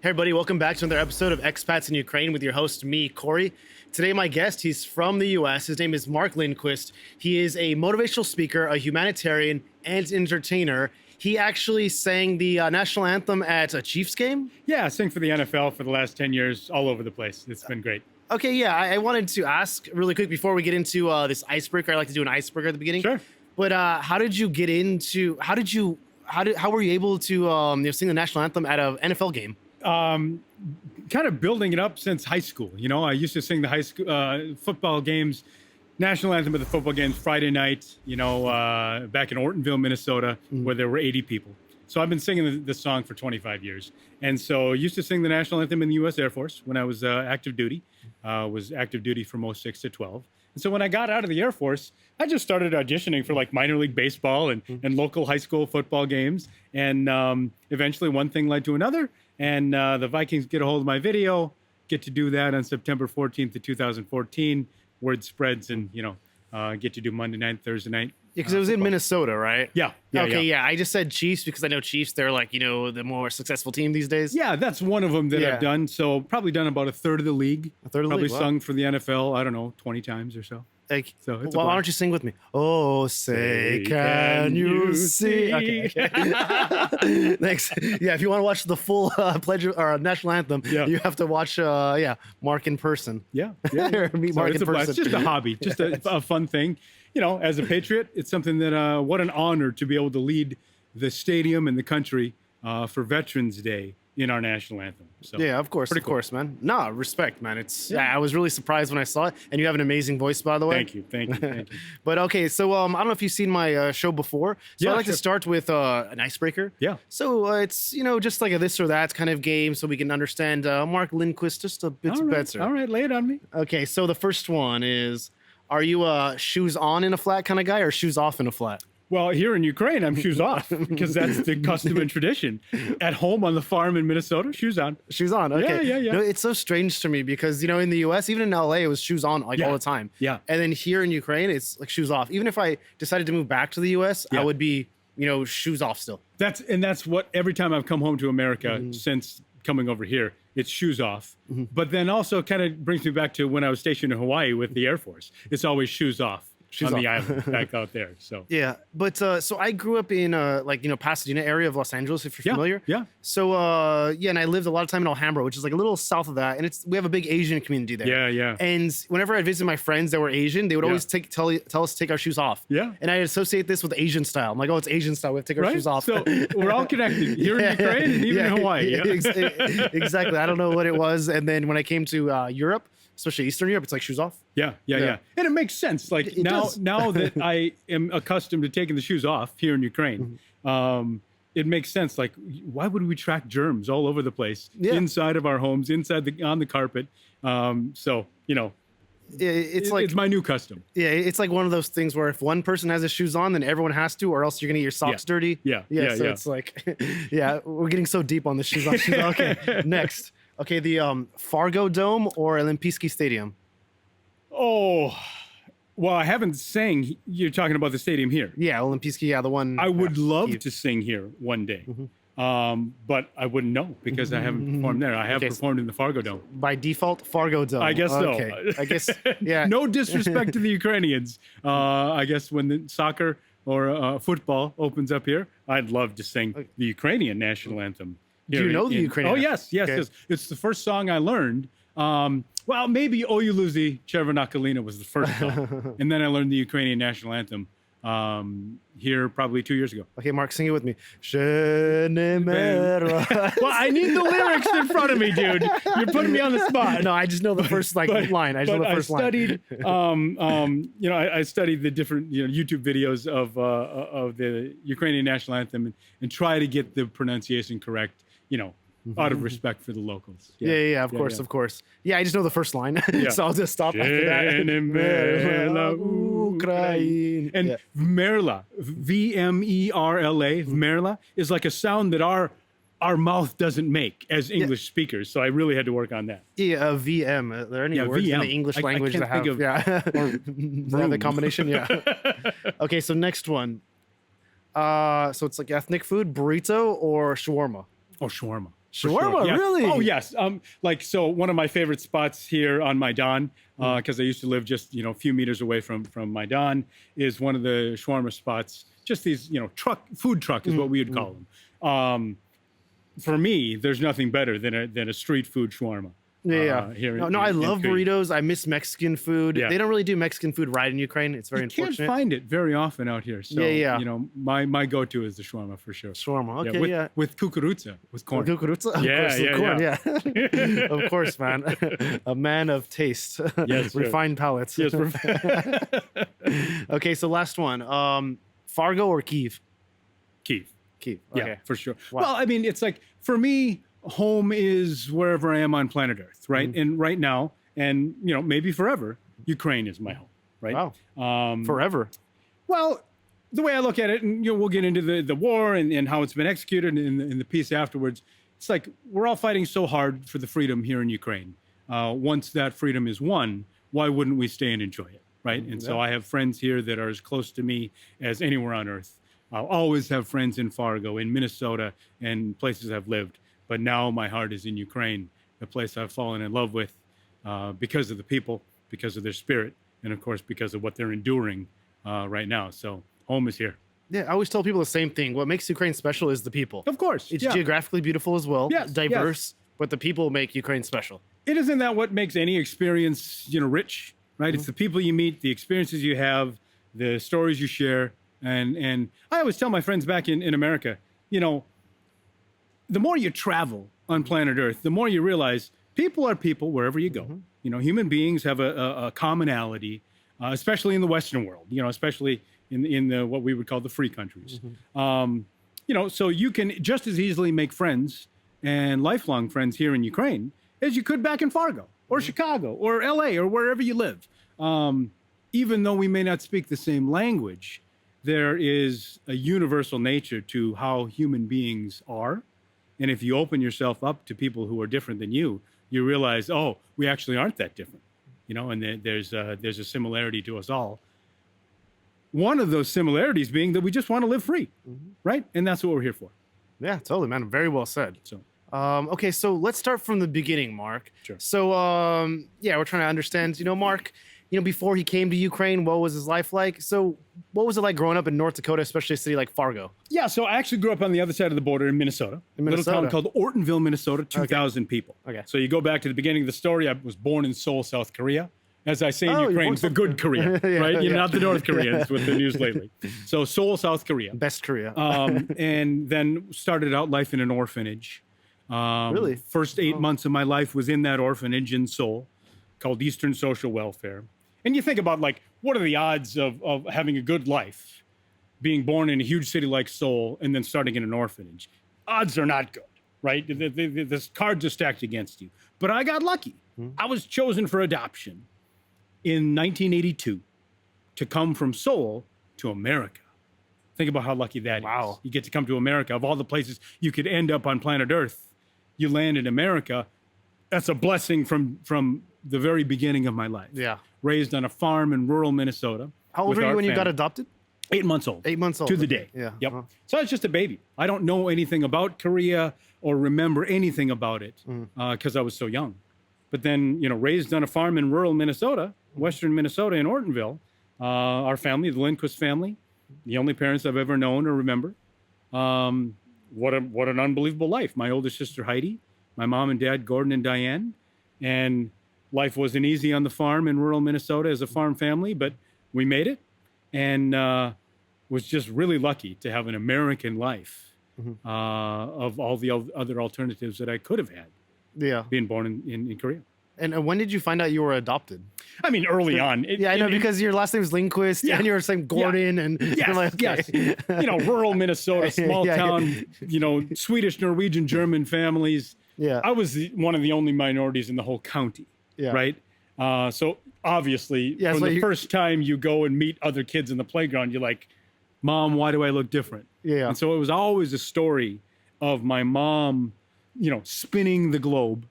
Hey everybody, welcome back to another episode of Expats in Ukraine with your host, me, Corey. Today my guest, he's from the US. His name is Mark Lindquist. He is a motivational speaker, a humanitarian, and entertainer. He actually sang the national anthem at a Chiefs game. Yeah, I sing for the NFL for the last 10 years, all over the place. It's been great. Okay, yeah, I wanted to ask really quick before we get into this icebreaker. I like to do an icebreaker at the beginning. Sure. But how did you get into, how were you able to sing the national anthem at an NFL game? Kind of building it up since high school. You know, I used to sing the high school football games, national anthem of the football games Friday night, back in Ortonville, Minnesota, where there were 80 people. So I've been singing this song for 25 years. And so I used to sing the national anthem in the U.S. Air Force when I was active duty. Was active duty from 06 to 12. And so when I got out of the Air Force, I just started auditioning for like minor league baseball and local high school football games. And eventually one thing led to another. And the Vikings get a hold of my video, get to do that on September 14th of 2014. Word spreads and, get to do Monday night, Thursday night. Yeah, because it was in Minnesota, right? Yeah. Yeah. I just said Chiefs because I know Chiefs, they're like, the more successful team these days. Yeah, that's one of them that I've done. So probably done about a third of the league. A third of the probably league, wow. sung for the NFL, I don't know, 20 times or so. Like, So it's why don't you sing with me? Oh, say, can you see? Okay. Next. Yeah, if you want to watch the full pledge or national anthem, you have to watch, Mark in person. Yeah. Or meet Mark in person. It's just a hobby, just a fun thing. As a patriot, it's something that, what an honor to be able to lead the stadium and the country for Veterans Day in our national anthem. So yeah, of course, man. Nah, respect, man. I was really surprised when I saw it, and you have an amazing voice, by the way. Thank you. But okay, so I don't know if you've seen my show before, so I like to start with an icebreaker. Yeah. So it's just like a this or that kind of game, so we can understand Mark Lindquist just a bit better. All right, lay it on me. Okay, so the first one is: are you a shoes on in a flat kind of guy, or shoes off in a flat? Well, here in Ukraine, I'm shoes off because that's the custom and tradition. At home on the farm in Minnesota, shoes on. Shoes on, okay. Yeah. No, it's so strange to me because, in the US, even in LA, it was shoes on all the time. Yeah. And then here in Ukraine, it's like shoes off. Even if I decided to move back to the US, I would be, shoes off still. That's what every time I've come home to America since coming over here, it's shoes off. But then also kind of brings me back to when I was stationed in Hawaii with the Air Force. It's always shoes off. The island back out there. So yeah, but so I grew up in Pasadena area of Los Angeles, if you're familiar. Yeah. So and I lived a lot of time in Alhambra, which is like a little south of that, and we have a big Asian community there. Yeah. And whenever I visit my friends that were Asian, they would always tell us to take our shoes off. Yeah. And I associate this with Asian style. I'm like, oh, it's Asian style. We have to take our shoes off. So we're all connected here in Ukraine and even in Hawaii. Yeah. Exactly. I don't know what it was, and then when I came to Europe, especially Eastern Europe, it's like shoes off. Yeah. And it makes sense. Like now that I am accustomed to taking the shoes off here in Ukraine, it makes sense. Like, why would we track germs all over the place inside of our homes, on the carpet? It's my new custom. Yeah, it's like one of those things where if one person has his shoes on, then everyone has to, or else you're gonna get your socks dirty. Yeah. So it's like, we're getting so deep on the shoes off. Okay, next. Okay, the Fargo Dome or Lindquist Stadium? Oh, well, I haven't sang. You're talking about the stadium here. Yeah, Lindquist, the one. I would love to sing here one day, but I wouldn't know because I haven't performed there. I have performed in the Fargo Dome. By default, Fargo Dome. I guess so. Okay. I guess, yeah. No disrespect to the Ukrainians. I guess when the soccer or football opens up here, I'd love to sing the Ukrainian national anthem. Do you know the Ukrainian? Oh, yes. Okay. It's the first song I learned. Well, maybe O Yuluzi Chervonakalina was the first song. And then I learned the Ukrainian national anthem here probably 2 years ago. Okay, Mark, sing it with me. Well, I need the lyrics in front of me, dude. You're putting me on the spot. No, I just know the first line. I just know the first line. I studied the different YouTube videos of the Ukrainian national anthem and try to get the pronunciation correct. Out of respect for the locals. Yeah, of course. Yeah, I just know the first line. So I'll just stop after that. And Vmerla, V-M-E-R-L-A, Vmerla, is like a sound that our mouth doesn't make as English speakers. So I really had to work on that. Yeah, VM. Are there any words in the English language that have the combination? Yeah. Okay, so next one. So it's like ethnic food, burrito or shawarma? Oh, shawarma. For sure. Shawarma, Yeah. really? Oh, yes. So one of my favorite spots here on Maidan, because I used to live just, a few meters away from Maidan, is one of the shawarma spots. Just these, food truck is what we would call them. For me, there's nothing better than a street food shawarma. Yeah. Here No, I love Ukraine. burritos. I miss Mexican food. Yeah. They don't really do Mexican food right in Ukraine. It's very You can't unfortunate. find it very often out here. So, Yeah. my go-to is the shawarma for sure. Shawarma. Okay, with kukurutsa, with corn. Kukurutsa? Of Yeah, course, with yeah, corn, yeah. Of course, man. A man of taste. Yes, sir. Refined palates. Yes, Okay, so last one. Fargo or Kyiv? Kyiv. Kyiv. Yeah, Okay. for sure. Wow. Well, I mean, it's like, for me, home is wherever I am on planet Earth, right? And right now, and maybe forever, Ukraine is my home, right? Wow. Forever. Well, the way I look at it, and we'll get into the war and how it's been executed and the peace afterwards. It's like we're all fighting so hard for the freedom here in Ukraine. Once that freedom is won, why wouldn't we stay and enjoy it, right? And so I have friends here that are as close to me as anywhere on Earth. I'll always have friends in Fargo, in Minnesota, and places I've lived. But now my heart is in Ukraine, the place I've fallen in love with because of the people, because of their spirit, and of course, because of what they're enduring right now. So home is here. Yeah, I always tell people the same thing. What makes Ukraine special is the people. Of course. It's geographically beautiful as well, Yes, diverse, but the people make Ukraine special. Isn't that what makes any experience, rich, right? It's the people you meet, the experiences you have, the stories you share. And I always tell my friends back in America, the more you travel on planet Earth, the more you realize people are people wherever you go. Human beings have a commonality, especially in the Western world, especially in the what we would call the free countries. So you can just as easily make friends and lifelong friends here in Ukraine as you could back in Fargo or Chicago or LA or wherever you live. Even though we may not speak the same language, there is a universal nature to how human beings are. And if you open yourself up to people who are different than you, you realize, oh, we actually aren't that different, and there's a similarity to us all. One of those similarities being that we just want to live free, right? And that's what we're here for. Yeah, totally, man. Very well said. So, okay, so let's start from the beginning, Mark. Sure. So, we're trying to understand, Mark, before he came to Ukraine, what was his life like? So what was it like growing up in North Dakota, especially a city like Fargo? Yeah, so I actually grew up on the other side of the border in Minnesota. A little town called Ortonville, Minnesota, 2,000 people. Okay. So you go back to the beginning of the story, I was born in Seoul, South Korea. As I say in Ukraine, the good Korea, right? Not the North Koreans with the news lately. So Seoul, South Korea. Best Korea. And then started out life in an orphanage. Really? First 8 months of my life was in that orphanage in Seoul called Eastern Social Welfare. And you think about, what are the odds of having a good life, being born in a huge city like Seoul and then starting in an orphanage? Odds are not good, right? The cards are stacked against you. But I got lucky. I was chosen for adoption in 1982 to come from Seoul to America. Think about how lucky that is. Wow. You get to come to America. Of all the places you could end up on planet Earth, you land in America. That's a blessing from the very beginning of my life. Yeah. Raised on a farm in rural Minnesota. How old were you when you got adopted? 8 months old. 8 months old. To the day. Yeah. Yep. Uh-huh. So I was just a baby. I don't know anything about Korea or remember anything about it because I was so young. But then, raised on a farm in rural Minnesota, western Minnesota in Ortonville, our family, the Lindquist family, the only parents I've ever known or remember. What an unbelievable life. My older sister, Heidi, my mom and dad, Gordon and Diane. And life wasn't easy on the farm in rural Minnesota as a farm family, but we made it and was just really lucky to have an American life of all the other alternatives that I could have had. Yeah. Being born in Korea. And when did you find out you were adopted? I mean, early on. I know, because your last name is Lindquist and you were saying Gordon and yes, you're like, okay. Yes. Rural Minnesota, small town, Swedish, Norwegian, German families. Yeah. I was one of the only minorities in the whole county, right? So obviously, from the first time you go and meet other kids in the playground, you're like, Mom, why do I look different? Yeah. And so it was always a story of my mom, spinning the globe,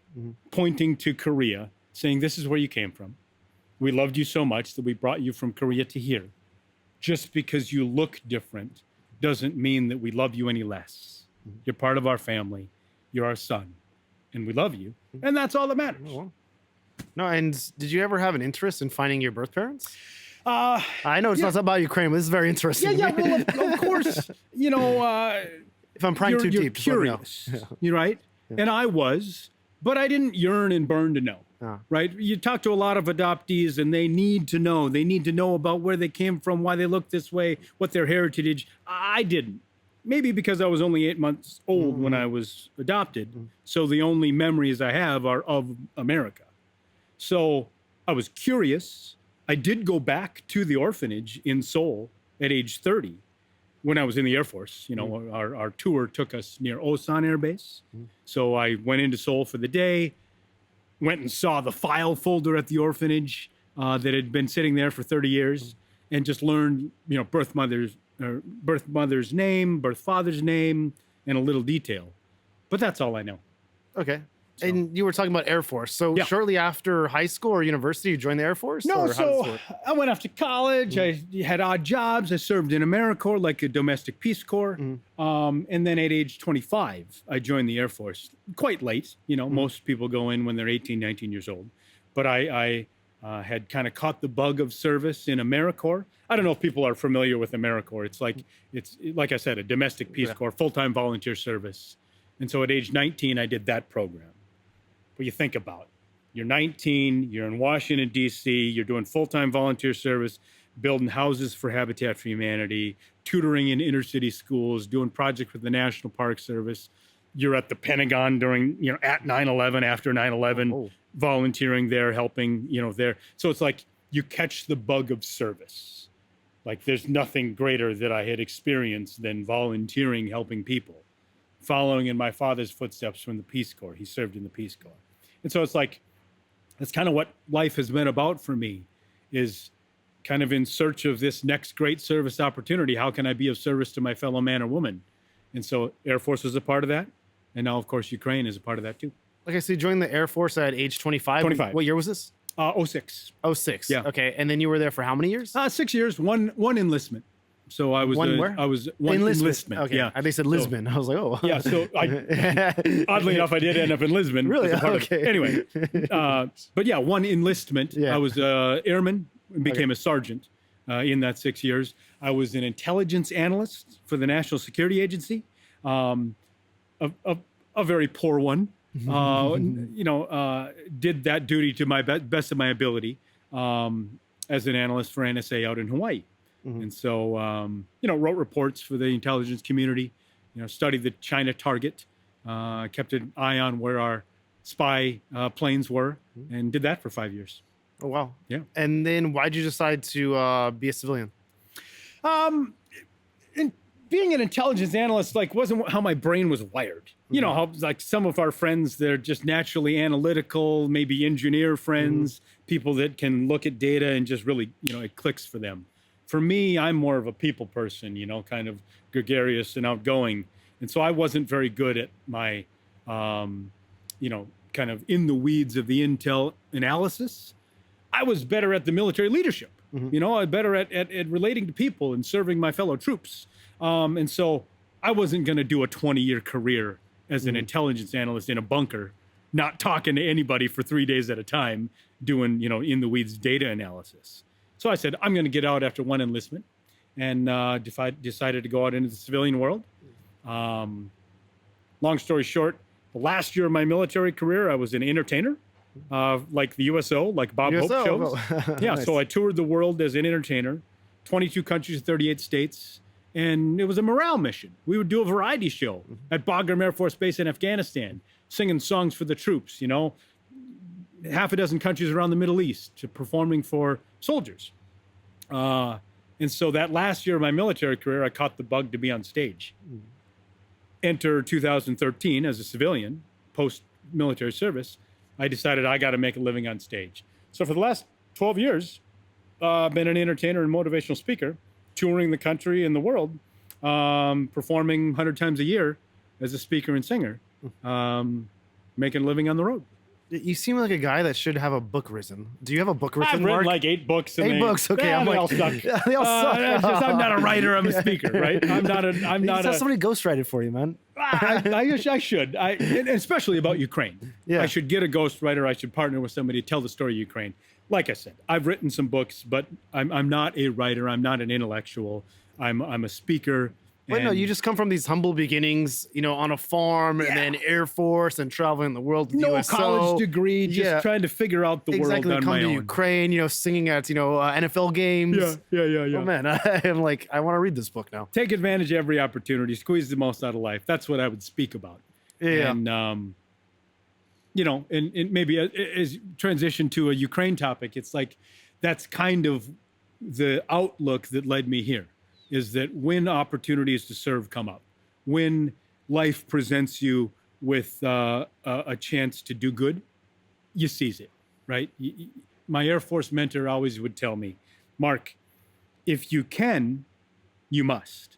pointing to Korea, saying, this is where you came from. We loved you so much that we brought you from Korea to here. Just because you look different doesn't mean that we love you any less. You're part of our family. You're our son, and we love you, and that's all that matters. Oh, well. No, and did you ever have an interest in finding your birth parents? Uh, I know it's not about Ukraine, but this is very interesting. yeah, to me. well, of course, If I'm prying too you're deep, just let me know. curious, you're right, and I was, but I didn't yearn and burn to know. Right? You talk to a lot of adoptees and they need to know. They need to know about where they came from, why they look this way, what their heritage. I didn't. Maybe because I was only 8 months old when I was adopted. So the only memories I have are of America. So I was curious. I did go back to the orphanage in Seoul at age 30 when I was in the Air Force. You know, our tour took us near Osan Air Base. So I went into Seoul for the day. Went and saw the file folder at the orphanage that had been sitting there for 30 years and just learned, birth mother's name, birth father's name, and a little detail. But that's all I know. Okay. So. And you were talking about Air Force. So shortly after high school or university, you joined the Air Force? No, so I went off to college. I had odd jobs. I served in AmeriCorps, like a domestic Peace Corps. And then at age 25, I joined the Air Force. Quite late. Most people go in when they're 18, 19 years old. But I had kind of caught the bug of service in AmeriCorps. I don't know if people are familiar with AmeriCorps. It's like I said, a domestic Peace Corps, full-time volunteer service. And so at age 19, I did that program. What you think about. You're 19, you're in Washington, D.C., you're doing full-time volunteer service, building houses for Habitat for Humanity, tutoring in inner-city schools, doing projects with the National Park Service. You're at the Pentagon during, at 9/11, after 9/11, volunteering there, helping, there. So it's like you catch the bug of service. Like there's nothing greater that I had experienced than volunteering, helping people, following in my father's footsteps from the Peace Corps. He served in the Peace Corps. And so it's like, that's kind of what life has been about for me, is kind of in search of this next great service opportunity. How can I be of service to my fellow man or woman? And so Air Force was a part of that. And now, of course, Ukraine is a part of that too. Okay, so you joined the Air Force at age 25. 25. What year was this? 06. 06. Yeah. Okay, and then you were there for how many years? 6 years, one enlistment. So I was where? I was one enlistment. Okay. Yeah. They said Lisbon. I was like, oh. Yeah. So oddly enough, I did end up in Lisbon. Really? Okay. Anyway, but yeah, one enlistment. Yeah. I was airman and became a sergeant in that 6 years. I was an intelligence analyst for the National Security Agency, a very poor one. Did that duty to my best of my ability as an analyst for NSA out in Hawaii. And so, wrote reports for the intelligence community, studied the China target, kept an eye on where our spy planes were, and did that for 5 years. Oh, wow. Yeah. And then why'd you decide to be a civilian? And being an intelligence analyst, wasn't how my brain was wired. You know, how, some of our friends, they're just naturally analytical, maybe engineer friends, people that can look at data and just really, it clicks for them. For me, I'm more of a people person, kind of gregarious and outgoing. And so I wasn't very good at my, kind of in the weeds of the intel analysis. I was better at the military leadership. I was better at relating to people and serving my fellow troops. And so I wasn't going to do a 20-year career as an intelligence analyst in a bunker, not talking to anybody for 3 days at a time, doing, in the weeds data analysis. So I said, I'm going to get out after one enlistment, and decided to go out into the civilian world. Long story short, the last year of my military career, I was an entertainer, like the USO, like Bob Hope shows. Yeah, nice. So I toured the world as an entertainer, 22 countries, 38 states, and it was a morale mission. We would do a variety show at Bagram Air Force Base in Afghanistan, singing songs for the troops, half a dozen countries around the Middle East, to performing for soldiers. And so that last year of my military career, I caught the bug to be on stage. Enter 2013 as a civilian, post-military service, I decided I got to make a living on stage. So for the last 12 years, I've been an entertainer and motivational speaker, touring the country and the world, performing 100 times a year as a speaker and singer, making a living on the road. You seem like a guy that should have a book written. Do you have a book written, I've written Mark? like 8 books. And 8 books. Okay, I'm they like, all suck. they all suck. It's just, I'm not a writer. I'm a speaker, right? I'm not You just have somebody ghostwrite it for you, man. I should. And especially about Ukraine. Yeah. I should get a ghostwriter. I should partner with somebody to tell the story of Ukraine. Like I said, I've written some books, but I'm not a writer. I'm not an intellectual. I'm a speaker. Wait, no, you just come from these humble beginnings, on a farm and then Air Force and traveling the world with no USO. college degree, just trying to figure out the world on come my to own. Ukraine, singing at, NFL games. Yeah. Oh, man, I'm like, I want to read this book now. Take advantage of every opportunity, squeeze the most out of life. That's what I would speak about. Yeah. And, and maybe as transition to a Ukraine topic, it's like that's kind of the outlook that led me here, is that when opportunities to serve come up, when life presents you with a chance to do good, you seize it, right? My Air Force mentor always would tell me, Mark, if you can, you must.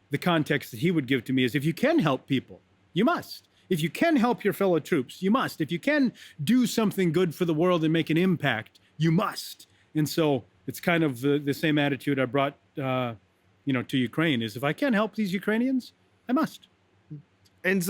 The context that he would give to me is, if you can help people, you must. If you can help your fellow troops, you must. If you can do something good for the world and make an impact, you must. And so it's kind of the same attitude I brought to Ukraine, is if I can help these Ukrainians, I must. And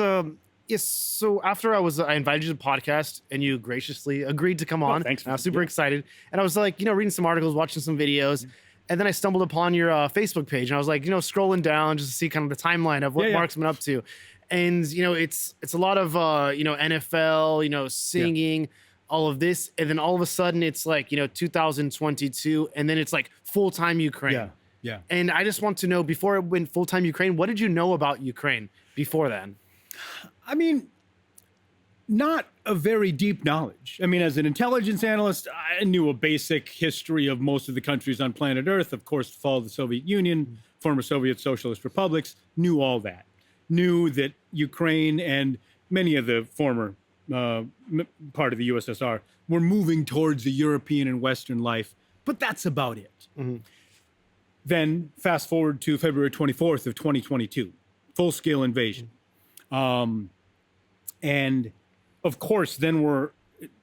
yes, so after I invited you to the podcast and you graciously agreed to come on. Thanks. I was super excited. And I was like, reading some articles, watching some videos. And then I stumbled upon your Facebook page and I was like, scrolling down just to see kind of the timeline of what Mark's been up to. And, it's a lot of, NFL, singing, all of this. And then all of a sudden it's like, 2022. And then it's like full-time Ukraine. Yeah. And I just want to know, before it went full-time Ukraine, what did you know about Ukraine before then? I mean, not a very deep knowledge. I mean, as an intelligence analyst, I knew a basic history of most of the countries on planet Earth. Of course, the fall of the Soviet Union, former Soviet socialist republics, knew all that. Knew that Ukraine and many of the former part of the USSR were moving towards the European and Western life, but that's about it. Mm-hmm. Then fast forward to February 24th of 2022, full-scale invasion. And of course, then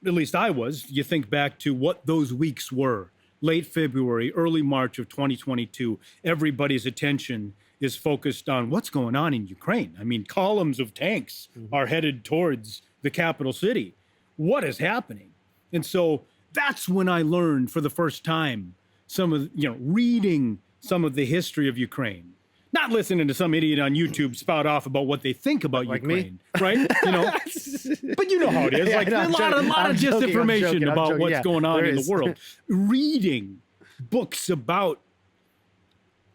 at least I was, you think back to what those weeks were, late February, early March of 2022, everybody's attention is focused on what's going on in Ukraine. I mean, columns of tanks are headed towards the capital city. What is happening? And so that's when I learned for the first time reading some of the history of Ukraine. Not listening to some idiot on YouTube spout off about what they think about Ukraine, right? But you know how it is. A lot of disinformation about what's going on in the world. Reading books about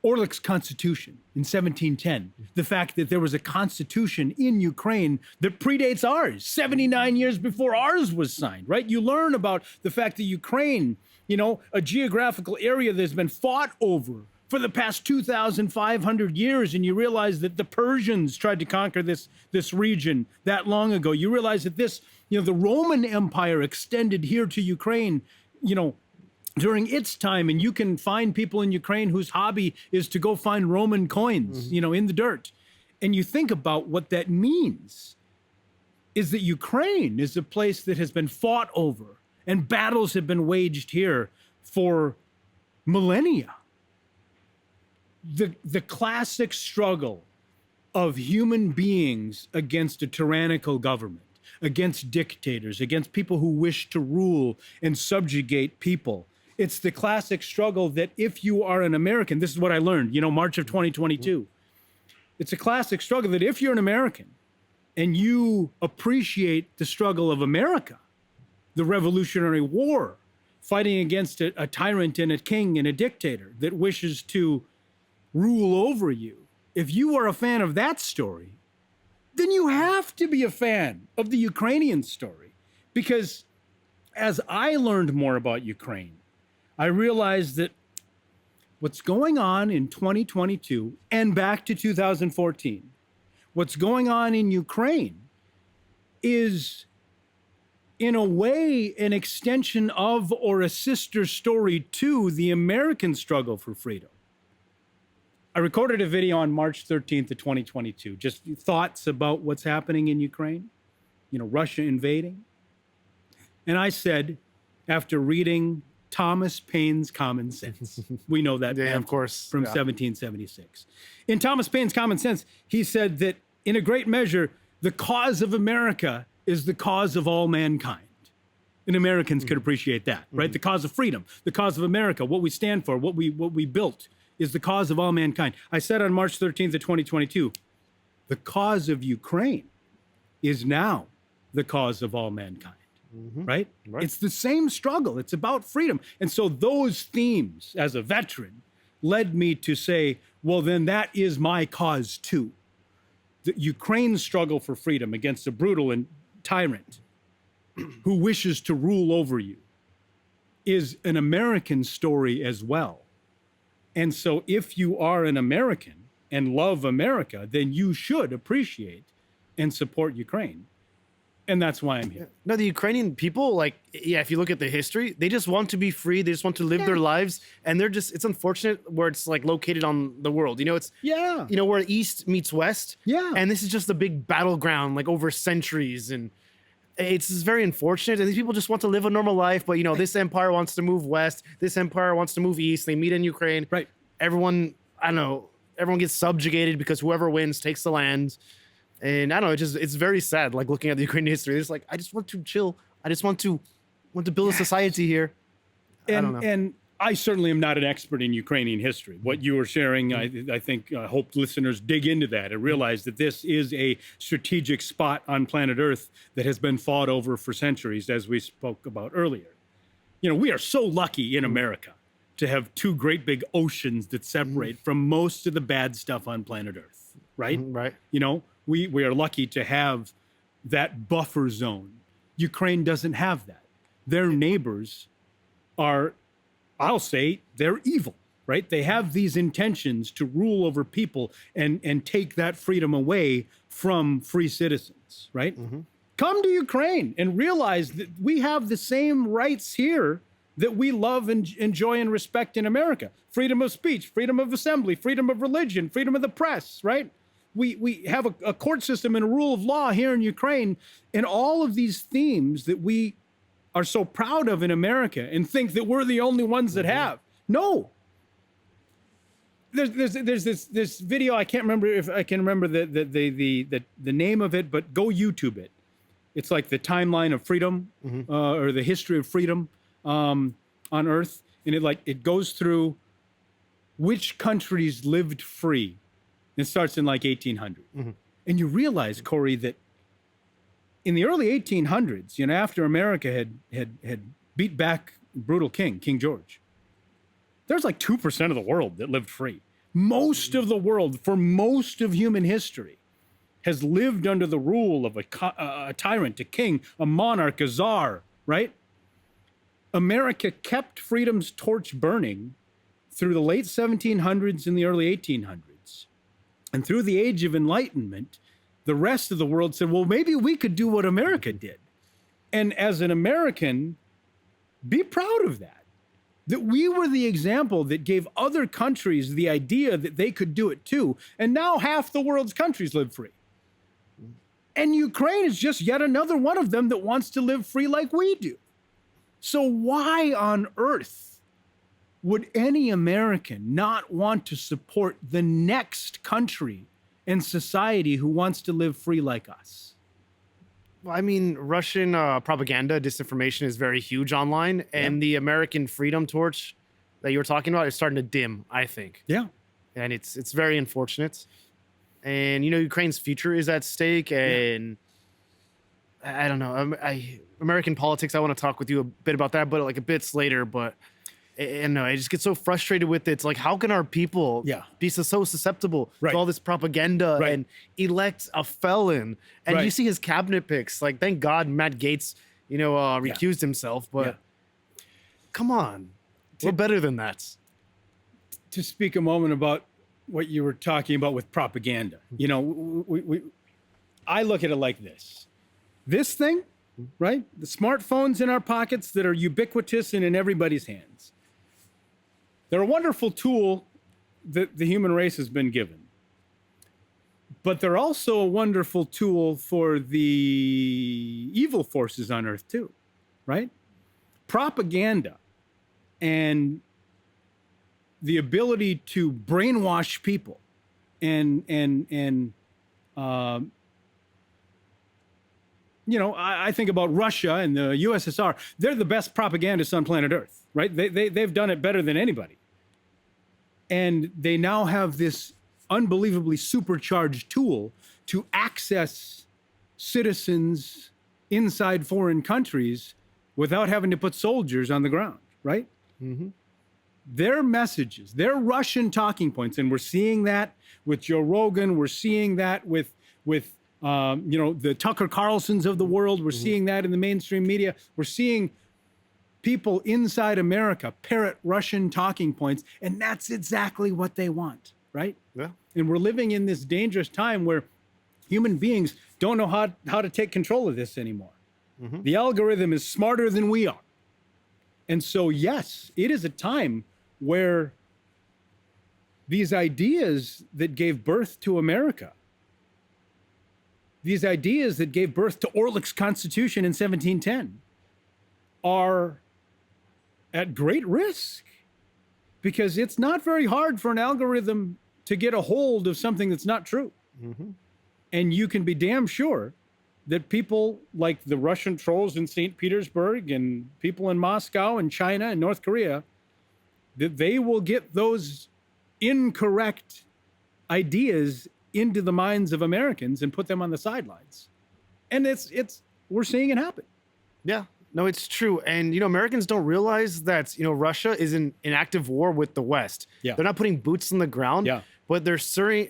Orlik's Constitution in 1710, the fact that there was a constitution in Ukraine that predates ours, 79 years before ours was signed, right? You learn about the fact that Ukraine, a geographical area that's been fought over for the past 2,500 years, and you realize that the Persians tried to conquer this region that long ago. You realize that the Roman Empire extended here to Ukraine, during its time, and you can find people in Ukraine whose hobby is to go find Roman coins, in the dirt. And you think about what that means, is that Ukraine is a place that has been fought over and battles have been waged here for millennia. The classic struggle of human beings against a tyrannical government, against dictators, against people who wish to rule and subjugate people. It's the classic struggle that if you are an American, this is what I learned, March of 2022. It's a classic struggle that if you're an American and you appreciate the struggle of America, the Revolutionary War, fighting against a tyrant and a king and a dictator that wishes to rule over you, if you are a fan of that story, then you have to be a fan of the Ukrainian story. Because as I learned more about Ukraine, I realized that what's going on in 2022 and back to 2014, what's going on in Ukraine is, in a way, an extension of or a sister story to the American struggle for freedom. I recorded a video on March 13th of 2022, just thoughts about what's happening in Ukraine, Russia invading. And I said, after reading Thomas Paine's Common Sense, we know that Yeah, of anthem course. from Yeah. 1776. In Thomas Paine's Common Sense, he said that in a great measure, the cause of America is the cause of all mankind. And Americans could appreciate that, right? The cause of freedom, the cause of America, what we stand for, what we built is the cause of all mankind. I said on March 13th of 2022, the cause of Ukraine is now the cause of all mankind, right? It's the same struggle. It's about freedom. And so those themes as a veteran led me to say, well, then that is my cause too. The Ukraine's struggle for freedom against a brutal and tyrant who wishes to rule over you is an American story as well. And so if you are an American and love America, then you should appreciate and support Ukraine. And that's why I'm here. No, the Ukrainian people, like, yeah, if you look at the history, they just want to be free. They just want to live their lives. And they're just, it's unfortunate where it's like located on the world. You know, it's, Yeah. you know, where East meets West. Yeah. And this is just a big battleground, like over centuries. And it's just very unfortunate. And these people just want to live a normal life. But, you know, this empire wants to move west. This empire wants to move east. They meet in Ukraine. Right. Everyone, I don't know, everyone gets subjugated because whoever wins takes the land. And I don't know, it's very sad, like looking at the Ukrainian history. It's like, I just want to chill. I just want to build a society here. I don't know. And I certainly am not an expert in Ukrainian history. What you were sharing, I think, I hope listeners dig into that and realize that this is a strategic spot on planet Earth that has been fought over for centuries, as we spoke about earlier. You know, we are so lucky in America to have two great big oceans that separate from most of the bad stuff on planet Earth, right? Right. You know, we are lucky to have that buffer zone. Ukraine doesn't have that. Their neighbors are, I'll say, they're evil, right? They have these intentions to rule over people and take that freedom away from free citizens, right? Come to Ukraine and realize that we have the same rights here that we love and enjoy and respect in America. Freedom of speech, freedom of assembly, freedom of religion, freedom of the press, right? We have a court system and a rule of law here in Ukraine, and all of these themes that we are so proud of in America and think that we're the only ones that have. No. There's this video, I can't remember if I can remember the name of it, but go YouTube it. It's like the timeline of freedom or the history of freedom on Earth, and it goes through which countries lived free. It starts in like 1800. And you realize, Corey, that in the early 1800s, you know, after America had beat back brutal King George, there's like 2% of the world that lived free. Most of the world, for most of human history, has lived under the rule of a tyrant, a king, a monarch, a czar, right? America kept freedom's torch burning through the late 1700s and the early 1800s. And through the Age of Enlightenment, the rest of the world said, well, maybe we could do what America did. And as an American, be proud of that. That we were the example that gave other countries the idea that they could do it too. And now half the world's countries live free. And Ukraine is just yet another one of them that wants to live free like we do. So why on earth would any American not want to support the next country and society who wants to live free like us? Well, I mean, Russian propaganda, disinformation is very huge online, and the American freedom torch that you were talking about is starting to dim, I think. Yeah. And it's very unfortunate. And, you know, Ukraine's future is at stake, and I don't know. American politics, I want to talk with you a bit about that, but like a bit later, but and no, I just get so frustrated with it. It's like, how can our people be so susceptible to all this propaganda and elect a felon? And you see his cabinet picks. Like, thank God Matt Gaetz, you know, recused himself. But come on, we're better than that. To speak a moment about what you were talking about with propaganda, you know, I look at it like this. This thing, right? The smartphones in our pockets that are ubiquitous and in everybody's hands. They're a wonderful tool that the human race has been given. But they're also a wonderful tool for the evil forces on Earth, too. right? Propaganda and the ability to brainwash people and I think about Russia and the USSR. They're the best propagandists on planet Earth, right? They've done it better than anybody. And they now have this unbelievably supercharged tool to access citizens inside foreign countries without having to put soldiers on the ground, right? Mm-hmm. Their messages, their Russian talking points, and we're seeing that with Joe Rogan. We're seeing that with the Tucker Carlsons of the world. We're seeing that in the mainstream media. We're seeing people inside America parrot Russian talking points, and that's exactly what they want, right? Yeah. And we're living in this dangerous time where human beings don't know how to take control of this anymore. Mm-hmm. The algorithm is smarter than we are. And so, yes, it is a time where these ideas that gave birth to America, these ideas that gave birth to Orlick's Constitution in 1710, are at great risk, because it's not very hard for an algorithm to get a hold of something that's not true. Mm-hmm. And you can be damn sure that people like the Russian trolls in St. Petersburg and people in Moscow and China and North Korea, that they will get those incorrect ideas into the minds of Americans and put them on the sidelines. And we're seeing it happen. Yeah, no, it's true. And, Americans don't realize that, Russia is in active war with the West. Yeah. They're not putting boots on the ground, but they're sowing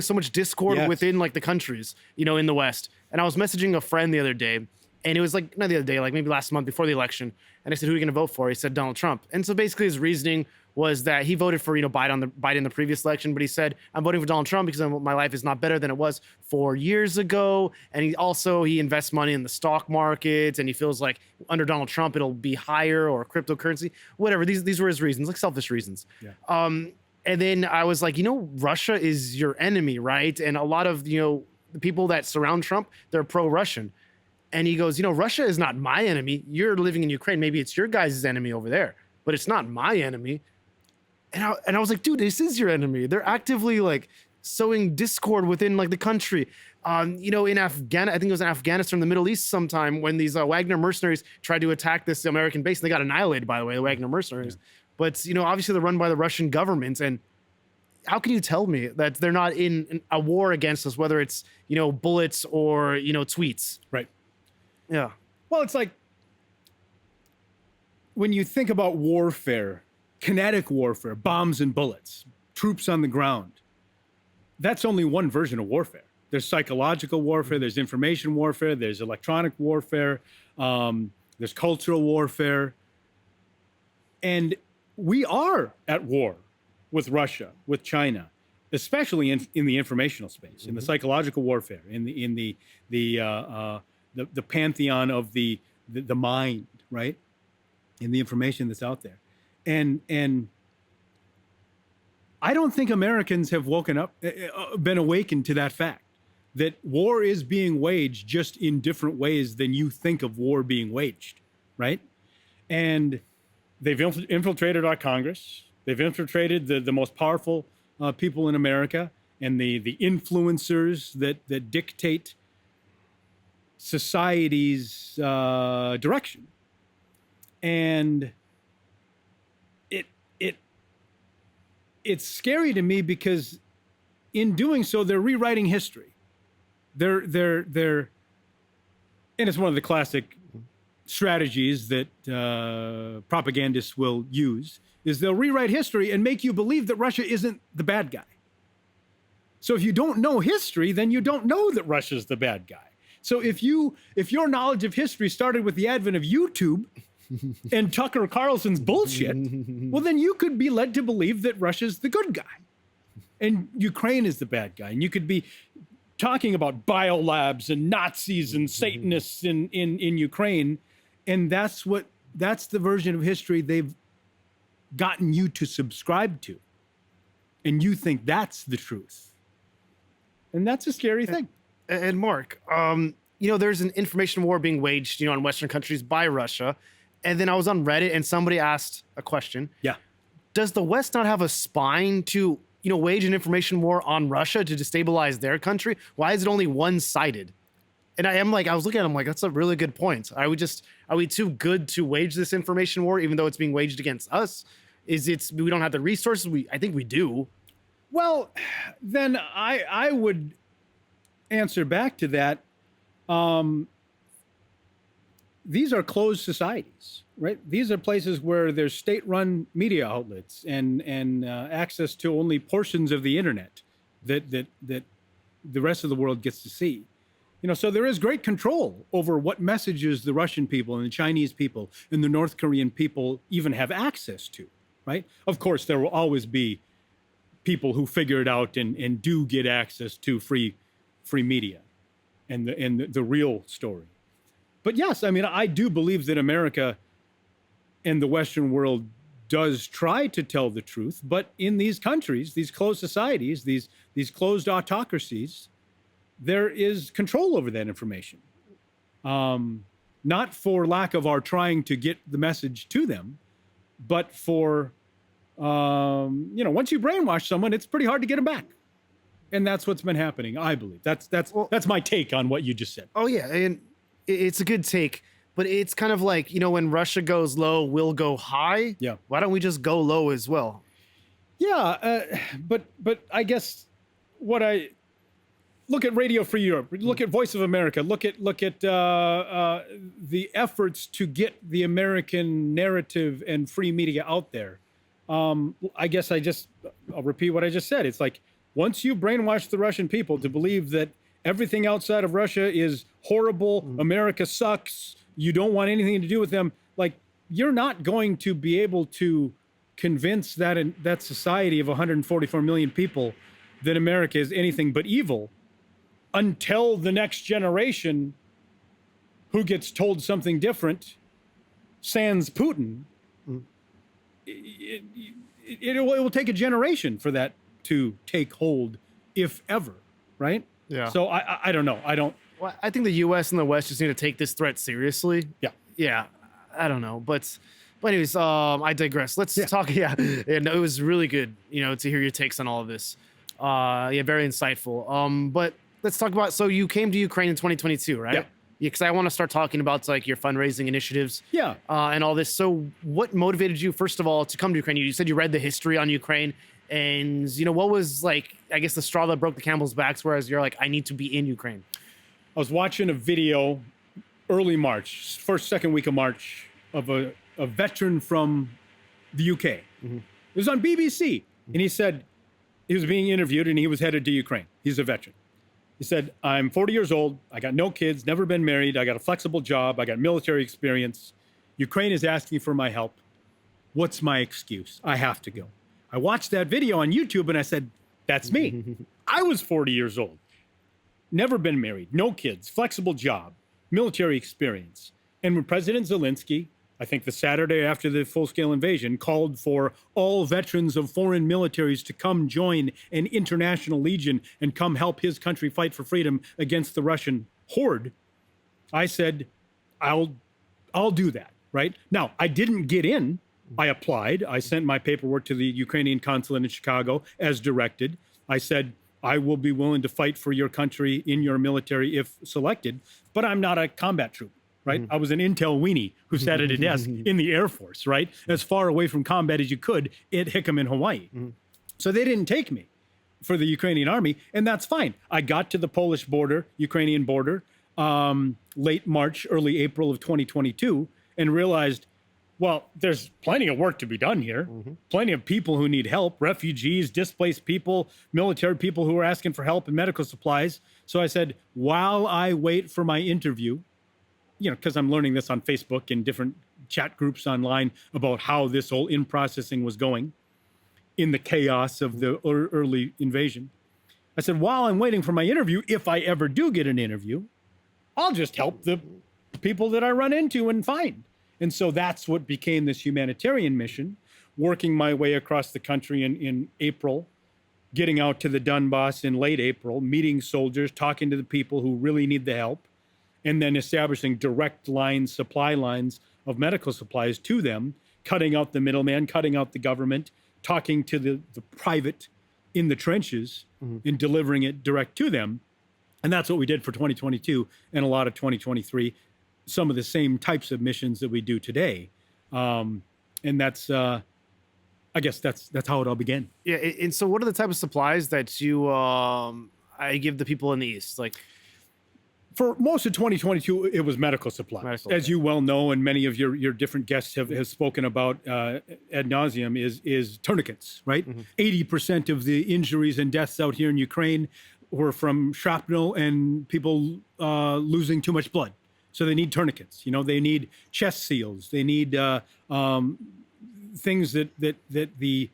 so much discord within like the countries, in the West. And I was messaging a friend the other day, and it was like, not the other day, like maybe last month before the election. And I said, who are you going to vote for? He said, Donald Trump. And so basically his reasoning was that he voted for, Biden in the previous election, but he said, I'm voting for Donald Trump because my life is not better than it was 4 years ago. And he invests money in the stock market, and he feels like under Donald Trump, it'll be higher, or cryptocurrency, whatever. These were his reasons, like selfish reasons. Yeah. And then I was like, Russia is your enemy, right? And a lot of, the people that surround Trump, they're pro-Russian. And he goes, Russia is not my enemy. You're living in Ukraine. Maybe it's your guys' enemy over there, but it's not my enemy. And I was like, dude, this is your enemy. They're actively like sowing discord within like the country. In I think it was in Afghanistan, the Middle East sometime, when these Wagner mercenaries tried to attack this American base. And they got annihilated, by the way, the Wagner mercenaries. Yeah. But, obviously they're run by the Russian government. And how can you tell me that they're not in a war against us, whether it's, bullets or, tweets? Right. Yeah. Well, it's like when you think about warfare, kinetic warfare, bombs and bullets, troops on the ground, that's only one version of warfare. There's psychological warfare, there's information warfare, there's electronic warfare, there's cultural warfare. And we are at war with Russia, with China, especially in the informational space, in the psychological warfare, in the pantheon of the mind, right? In the information that's out there. And I don't think Americans have been awakened to that fact, that war is being waged just in different ways than you think of war being waged, right? And they've infiltrated our Congress. They've infiltrated the most powerful people in America, and the influencers that dictate society's direction. And it's scary to me, because in doing so, they're rewriting history. They're and it's one of the classic strategies that propagandists will use, is they'll rewrite history and make you believe that Russia isn't the bad guy. So if you don't know history, then you don't know that Russia's the bad guy. So if your knowledge of history started with the advent of YouTube and Tucker Carlson's bullshit, well, then you could be led to believe that Russia's the good guy and Ukraine is the bad guy. And you could be talking about biolabs and Nazis and Satanists in Ukraine. And that's the version of history they've gotten you to subscribe to. And you think that's the truth. And that's a scary thing. And Mark, there's an information war being waged, in Western countries by Russia. And then I was on Reddit and somebody asked a question. Yeah. Does the West not have a spine to, wage an information war on Russia to destabilize their country? Why is it only one-sided? And I was looking at him like, that's a really good point. Are we too good to wage this information war, even though it's being waged against us? We don't have the resources? I think we do. Well, then I would answer back to that. These are closed societies, right? These are places where there's state-run media outlets and access to only portions of the internet that the rest of the world gets to see. So there is great control over what messages the Russian people and the Chinese people and the North Korean people even have access to, right? Of course, there will always be people who figure it out and do get access to free media and the real story. But yes, I do believe that America and the Western world does try to tell the truth, but in these countries, these closed societies, these closed autocracies, there is control over that information. Not for lack of our trying to get the message to them, but for, once you brainwash someone, it's pretty hard to get them back. And that's what's been happening, I believe. That's my take on what you just said. Oh, yeah. And it's a good take, but it's kind of like, when Russia goes low, we'll go high. Yeah. Why don't we just go low as well? Yeah. But I guess look at Radio Free Europe, look at Voice of America, look at the efforts to get the American narrative and free media out there. I guess I'll repeat what I just said. It's like, once you brainwash the Russian people to believe that everything outside of Russia is horrible, America sucks, you don't want anything to do with them, like, you're not going to be able to convince that society of 144 million people that America is anything but evil until the next generation who gets told something different, sans Putin. It will take a generation for that to take hold, if ever, right? Yeah. So I don't know. Well, I think the U.S. and the West just need to take this threat seriously. Yeah. Yeah. I don't know. But anyways, I digress. Let's talk. Yeah. And it was really good, to hear your takes on all of this. Very insightful. But let's talk about, so you came to Ukraine in 2022, right? Yeah. Because I want to start talking about like your fundraising initiatives. Yeah. And all this. So what motivated you, first of all, to come to Ukraine? You said you read the history on Ukraine. And, what was like, I guess, the straw that broke the camel's back, whereas you're like, I need to be in Ukraine? I was watching a video early March, second week of March, of a veteran from the UK. Mm-hmm. It was on BBC. And he said, he was being interviewed and he was headed to Ukraine. He's a veteran. He said, I'm 40 years old. I got no kids, never been married. I got a flexible job. I got military experience. Ukraine is asking for my help. What's my excuse? I have to go. I watched that video on YouTube and I said, that's me. I was 40 years old, never been married, no kids, flexible job, military experience. And when President Zelensky, I think the Saturday after the full-scale invasion, called for all veterans of foreign militaries to come join an international legion and come help his country fight for freedom against the Russian horde, I said, I'll do that, right? Now, I didn't get in. I applied. I sent my paperwork to the Ukrainian consulate in Chicago as directed. I said, I will be willing to fight for your country in your military if selected, but I'm not a combat troop, right? I was an intel weenie who sat at a desk in the Air Force, right? As far away from combat as you could at Hickam in Hawaii. So they didn't take me for the Ukrainian army, and that's fine. I got to the Polish border, Ukrainian border, late March, early April of 2022, and realized, well, there's plenty of work to be done here. Plenty of people who need help, refugees, displaced people, military people who are asking for help and medical supplies. So I said, while I wait for my interview, because I'm learning this on Facebook and different chat groups online about how this whole in-processing was going in the chaos of the early invasion. I said, while I'm waiting for my interview, if I ever do get an interview, I'll just help the people that I run into and find. And so that's what became this humanitarian mission, working my way across the country in April, getting out to the Donbass in late April, meeting soldiers, talking to the people who really need the help, and then establishing direct lines, supply lines of medical supplies to them, cutting out the middleman, cutting out the government, talking to the private in the trenches and delivering it direct to them. And that's what we did for 2022 and a lot of 2023, some of the same types of missions that we do today. And that's, I guess that's how it all began. Yeah. And so what are the type of supplies that you I give the people in the East? Like, for most of 2022, it was medical supplies. As you well know, and many of your different guests have spoken about ad nauseum, is tourniquets, right? 80% of the injuries and deaths out here in Ukraine were from shrapnel and people losing too much blood. So they need tourniquets. You know, they need chest seals. They need things that the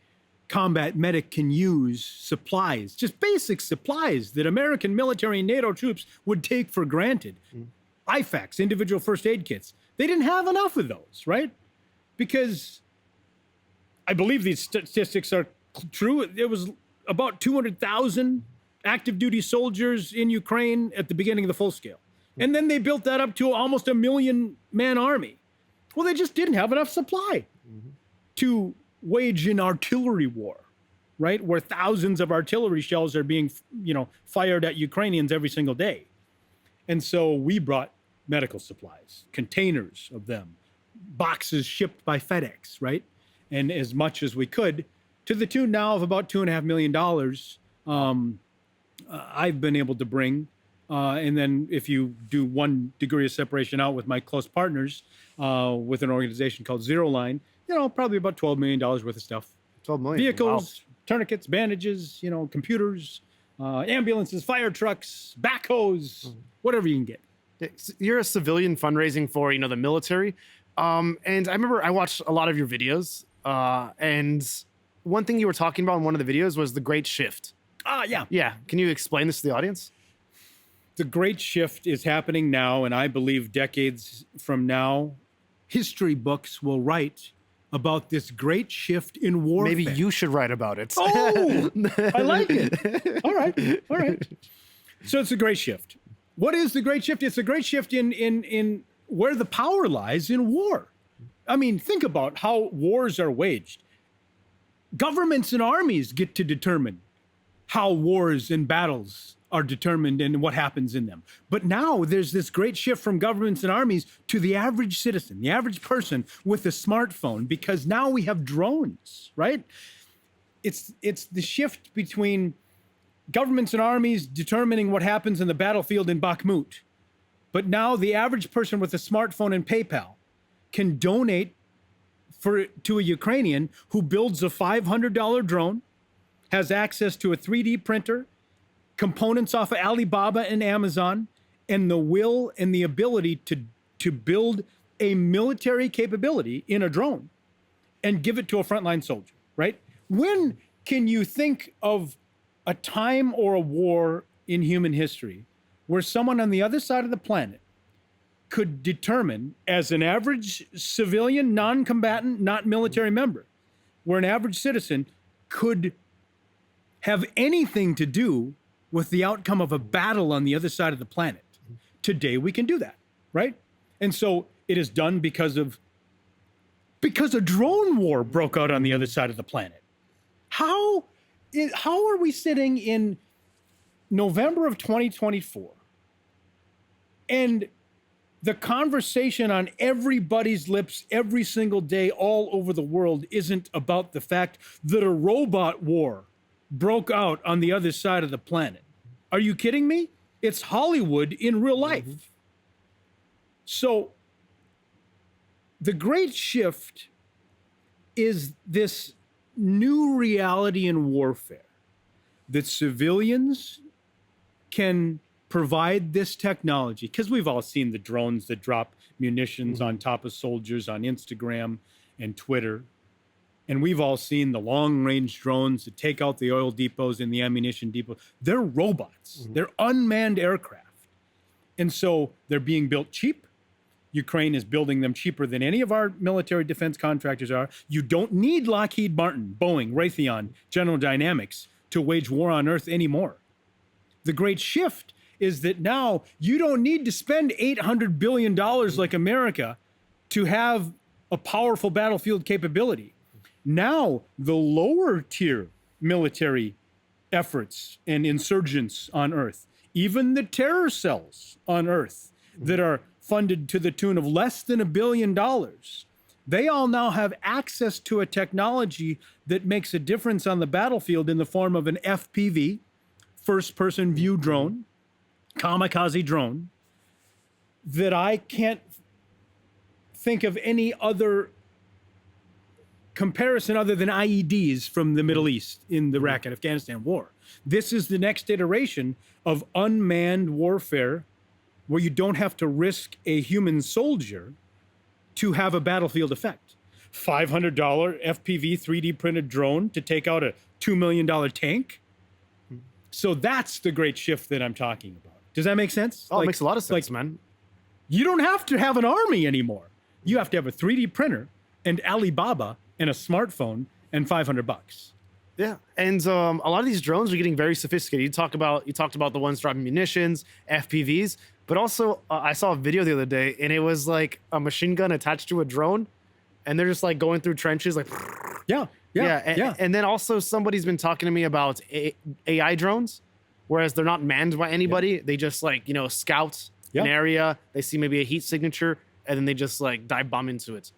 combat medic can use, supplies, just basic supplies that American military and NATO troops would take for granted. IFAKs, individual first aid kits. They didn't have enough of those, right? Because I believe these statistics are true. There was about 200,000 active duty soldiers in Ukraine at the beginning of the full scale. And then they built that up to almost a 1 million man army. Well, they just didn't have enough supply to wage an artillery war, right? Where thousands of artillery shells are being, fired at Ukrainians every single day. And so we brought medical supplies, containers of them, boxes shipped by FedEx, right? And as much as we could, to the tune now of about $2.5 million, I've been able to bring. And then if you do 1 degree of separation out with my close partners, with an organization called Zero Line, probably about $12 million worth of stuff. 12 million. Vehicles, tourniquets, bandages, computers, ambulances, fire trucks, backhoes, whatever you can get. You're a civilian fundraising for, the military. And I remember I watched a lot of your videos. And one thing you were talking about in one of the videos was the Great Shift. Yeah. Yeah. Can you explain this to the audience? The Great Shift is happening now, and I believe decades from now, history books will write about this great shift in warfare. Maybe you should write about it. Oh, I like it. All right. So it's a great shift. What is the great shift? It's a great shift in where the power lies in war. I mean, think about how wars are waged. Governments and armies get to determine how wars and battles are determined and what happens in them. But now there's this great shift from governments and armies to the average citizen, the average person with a smartphone, because now we have drones, right? It's the shift between governments and armies determining what happens in the battlefield in Bakhmut. But now the average person with a smartphone and PayPal can donate to a Ukrainian who builds a $500 drone, has access to a 3D printer, components off of Alibaba and Amazon, and the will and the ability to build a military capability in a drone and give it to a frontline soldier, right? When can you think of a time or a war in human history where someone on the other side of the planet could determine, as an average civilian, non-combatant, not military member, where an average citizen could have anything to do with the outcome of a battle on the other side of the planet? Today we can do that, right? And so it is done because a drone war broke out on the other side of the planet. How are we sitting in November of 2024 and the conversation on everybody's lips every single day all over the world isn't about the fact that a robot war broke out on the other side of the planet? Are you kidding me? It's Hollywood in real life. So the great shift is this new reality in warfare that civilians can provide this technology, because we've all seen the drones that drop munitions on top of soldiers on Instagram and Twitter. And we've all seen the long-range drones that take out the oil depots and the ammunition depots. They're robots. They're unmanned aircraft. And so they're being built cheap. Ukraine is building them cheaper than any of our military defense contractors are. You don't need Lockheed Martin, Boeing, Raytheon, General Dynamics to wage war on Earth anymore. The great shift is that now you don't need to spend $800 billion like America to have a powerful battlefield capability. Now, the lower tier military efforts and insurgents on Earth, even the terror cells on Earth that are funded to the tune of less than $1 billion, they all now have access to a technology that makes a difference on the battlefield in the form of an FPV, first-person view drone, kamikaze drone, that I can't think of any other comparison other than IEDs from the Middle East in the Iraq and Afghanistan war. This is the next iteration of unmanned warfare where you don't have to risk a human soldier to have a battlefield effect. $500 FPV 3D printed drone to take out a $2 million tank. So that's the great shift that I'm talking about. Does that make sense? Oh, it makes a lot of sense, man. You don't have to have an army anymore. You have to have a 3D printer and Alibaba and a smartphone and $500. Yeah, and a lot of these drones are getting very sophisticated. You talked about the ones dropping munitions, FPVs, but also I saw a video the other day, and it was like a machine gun attached to a drone, and they're just like going through trenches, like yeah. And then also somebody's been talking to me about AI drones, whereas they're not manned by anybody. They just like scout an area. They see maybe a heat signature, and then they just like dive bomb into it.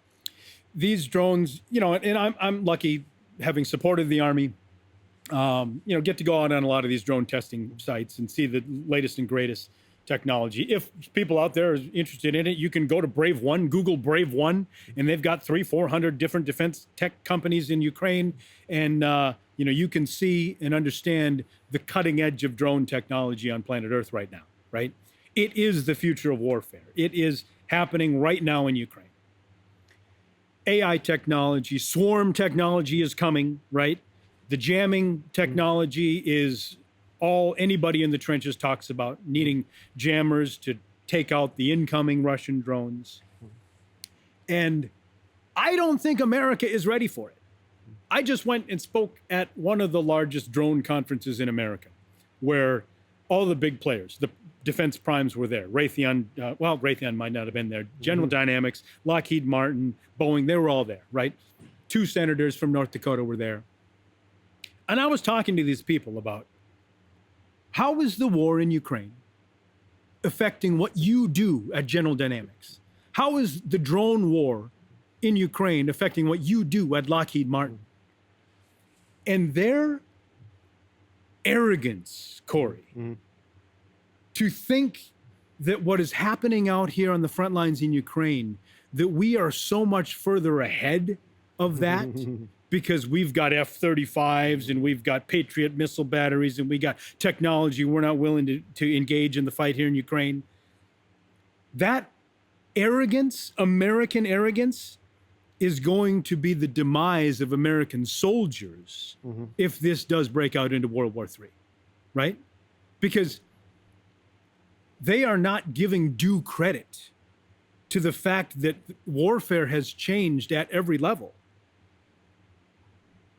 These drones, and I'm lucky, having supported the Army, get to go out on a lot of these drone testing sites and see the latest and greatest technology. If people out there are interested in it, you can go to Brave One, Google Brave One, and they've got 300-400 different defense tech companies in Ukraine. And, you can see and understand the cutting edge of drone technology on planet Earth right now, right? It is the future of warfare. It is happening right now in Ukraine. AI technology, swarm technology is coming, right? The jamming technology is all anybody in the trenches talks about, needing jammers to take out the incoming Russian drones. And I don't think America is ready for it. I just went and spoke at one of the largest drone conferences in America, where all the big players, the defense primes were there. Raytheon, Raytheon might not have been there. General Dynamics, Lockheed Martin, Boeing, they were all there, right? 2 senators from North Dakota were there. And I was talking to these people about how is the war in Ukraine affecting what you do at General Dynamics? How is the drone war in Ukraine affecting what you do at Lockheed Martin? And their arrogance, Corey, to think that what is happening out here on the front lines in Ukraine, that we are so much further ahead of that because we've got F-35s and we've got Patriot missile batteries and we got technology we're not willing to engage in the fight here in Ukraine. That arrogance, American arrogance, is going to be the demise of American soldiers if this does break out into World War III, right? Because they are not giving due credit to the fact that warfare has changed at every level.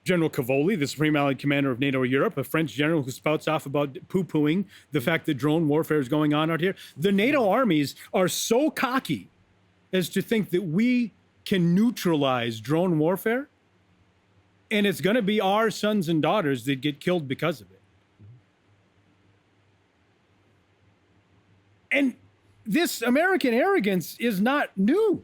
General Cavoli, the Supreme Allied Commander of NATO Europe, a French general who spouts off about poo-pooing the fact that drone warfare is going on out here. The NATO armies are so cocky as to think that we can neutralize drone warfare, and it's going to be our sons and daughters that get killed because of it. And this American arrogance is not new.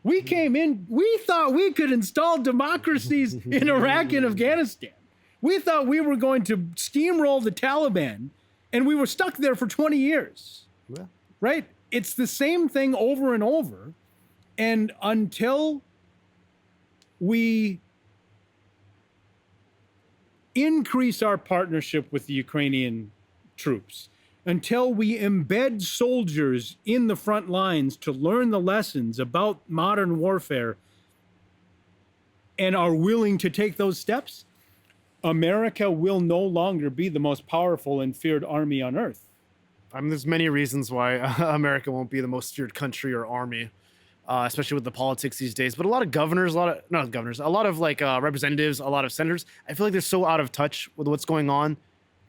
We came in, we thought we could install democracies in Iraq and Afghanistan. We thought we were going to steamroll the Taliban, and we were stuck there for 20 years, right? It's the same thing over and over. And until we increase our partnership with the Ukrainian troops, until we embed soldiers in the front lines to learn the lessons about modern warfare and are willing to take those steps, America will no longer be the most powerful and feared army on earth. I mean, there's many reasons why America won't be the most feared country or army, especially with the politics these days. But a lot of governors, a lot of like representatives, a lot of senators, I feel like they're so out of touch with what's going on.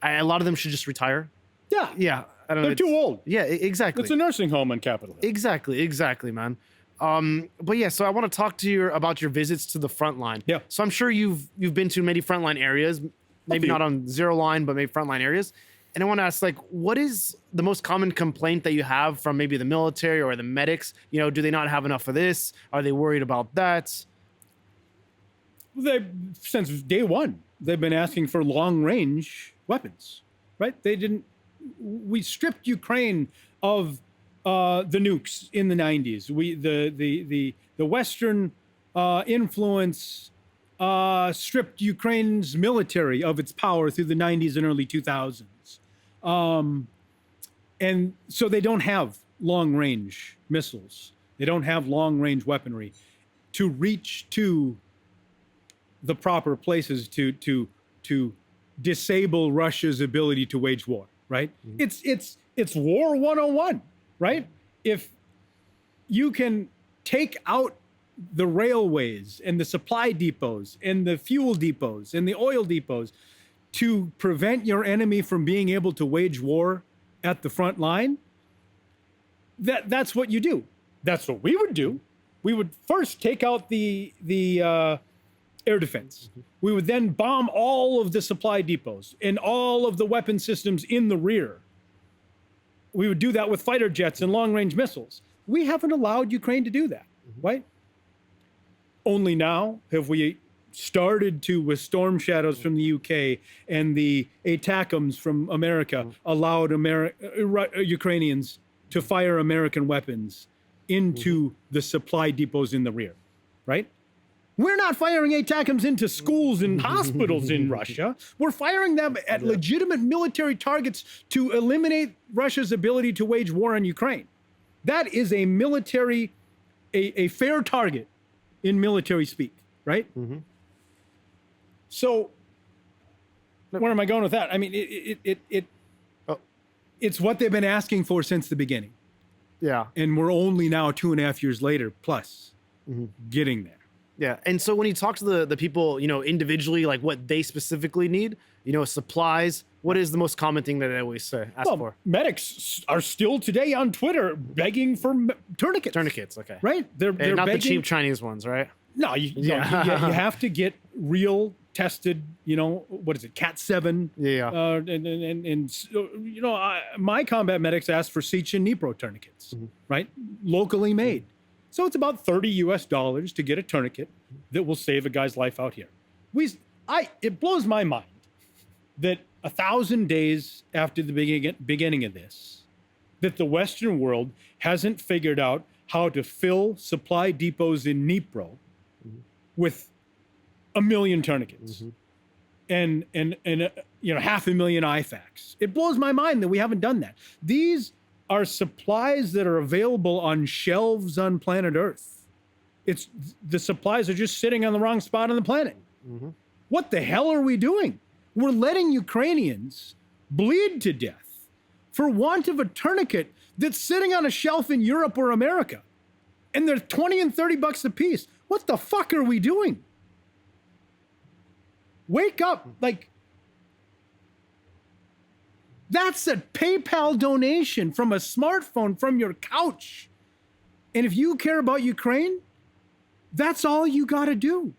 A lot of them should just retire. Yeah. Yeah. I don't know. They're too old. Yeah, exactly. It's a nursing home in Capitol Hill. Exactly, man. But yeah, so I want to talk to you about your visits to the front line. Yeah. So I'm sure you've been to many frontline areas, maybe not on zero line, but maybe frontline areas. And I want to ask, like, what is the most common complaint that you have from maybe the military or the medics? You know, do they not have enough of this? Are they worried about that? Since day one, they've been asking for long-range weapons, right? We stripped Ukraine of the nukes in the 90s. The Western influence stripped Ukraine's military of its power through the 90s and early 2000s. And so they don't have long-range missiles. They don't have long-range weaponry to reach to the proper places to disable Russia's ability to wage war, right? It's war 101, right? If you can take out the railways and the supply depots and the fuel depots and the oil depots to prevent your enemy from being able to wage war at the front line, that's what you do. That's what we would do. We would first take out the air defense. We would then bomb all of the supply depots and all of the weapon systems in the rear. We would do that with fighter jets and long-range missiles. We haven't allowed Ukraine to do that, right? Only now have we started to, with Storm Shadows from the UK and the ATACMS from America, allowed Ukrainians to fire American weapons into the supply depots in the rear, right? We're not firing ATACMS into schools and hospitals in Russia. We're firing them at legitimate military targets to eliminate Russia's ability to wage war on Ukraine. That is a military, a fair target in military speak, right? So where am I going with that? I mean, it's what they've been asking for since the beginning. Yeah. And we're only now 2.5 years later, plus getting there. Yeah. And so when you talk to the people, you know, individually, like what they specifically need, you know, supplies, what is the most common thing that they always ask for? Medics are still today on Twitter begging for tourniquets. Tourniquets, okay. Right? They're not begging. The cheap Chinese ones, right? No, you have to get real tested, you know, what is it, Cat 7? Yeah. And you know, my combat medics asked for Sich and Dnipro tourniquets, right? Locally made. So it's about $30 to get a tourniquet that will save a guy's life out here. It blows my mind that 1,000 days after the beginning of this, that the Western world hasn't figured out how to fill supply depots in Dnipro with 1 million tourniquets and you know, 500,000 IFAKs. It blows my mind that we haven't done that. These are supplies that are available on shelves on planet Earth. The supplies are just sitting on the wrong spot on the planet. What the hell are we doing? We're letting Ukrainians bleed to death for want of a tourniquet that's sitting on a shelf in Europe or America. And they're 20 and 30 bucks a piece. What the fuck are we doing? Wake up. Like, that's a PayPal donation from a smartphone from your couch. And if you care about Ukraine, that's all you got to do.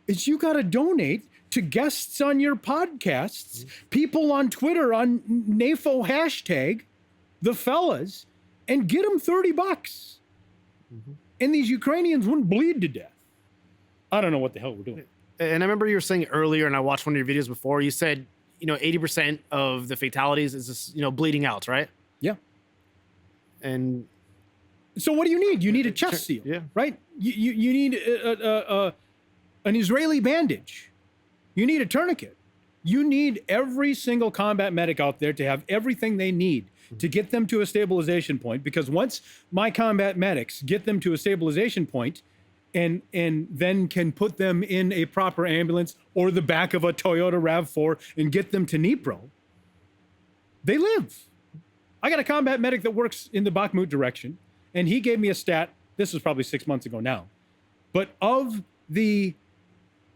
Is you got to donate to guests on your podcasts, people on Twitter on NAFO hashtag, the fellas, and get them 30 bucks. And these Ukrainians wouldn't bleed to death. I don't know what the hell we're doing. And I remember you were saying earlier, and I watched one of your videos before, you said, you know, 80% of the fatalities is just, you know, bleeding out, right? Yeah. And so what do you need? You need a chest seal, right? You need an Israeli bandage. You need a tourniquet. You need every single combat medic out there to have everything they need to get them to a stabilization point, because once my combat medics get them to a stabilization point and then can put them in a proper ambulance or the back of a Toyota RAV4 and get them to Dnipro, they live. I got a combat medic that works in the Bakhmut direction, and he gave me a stat, this was probably 6 months ago now, but of the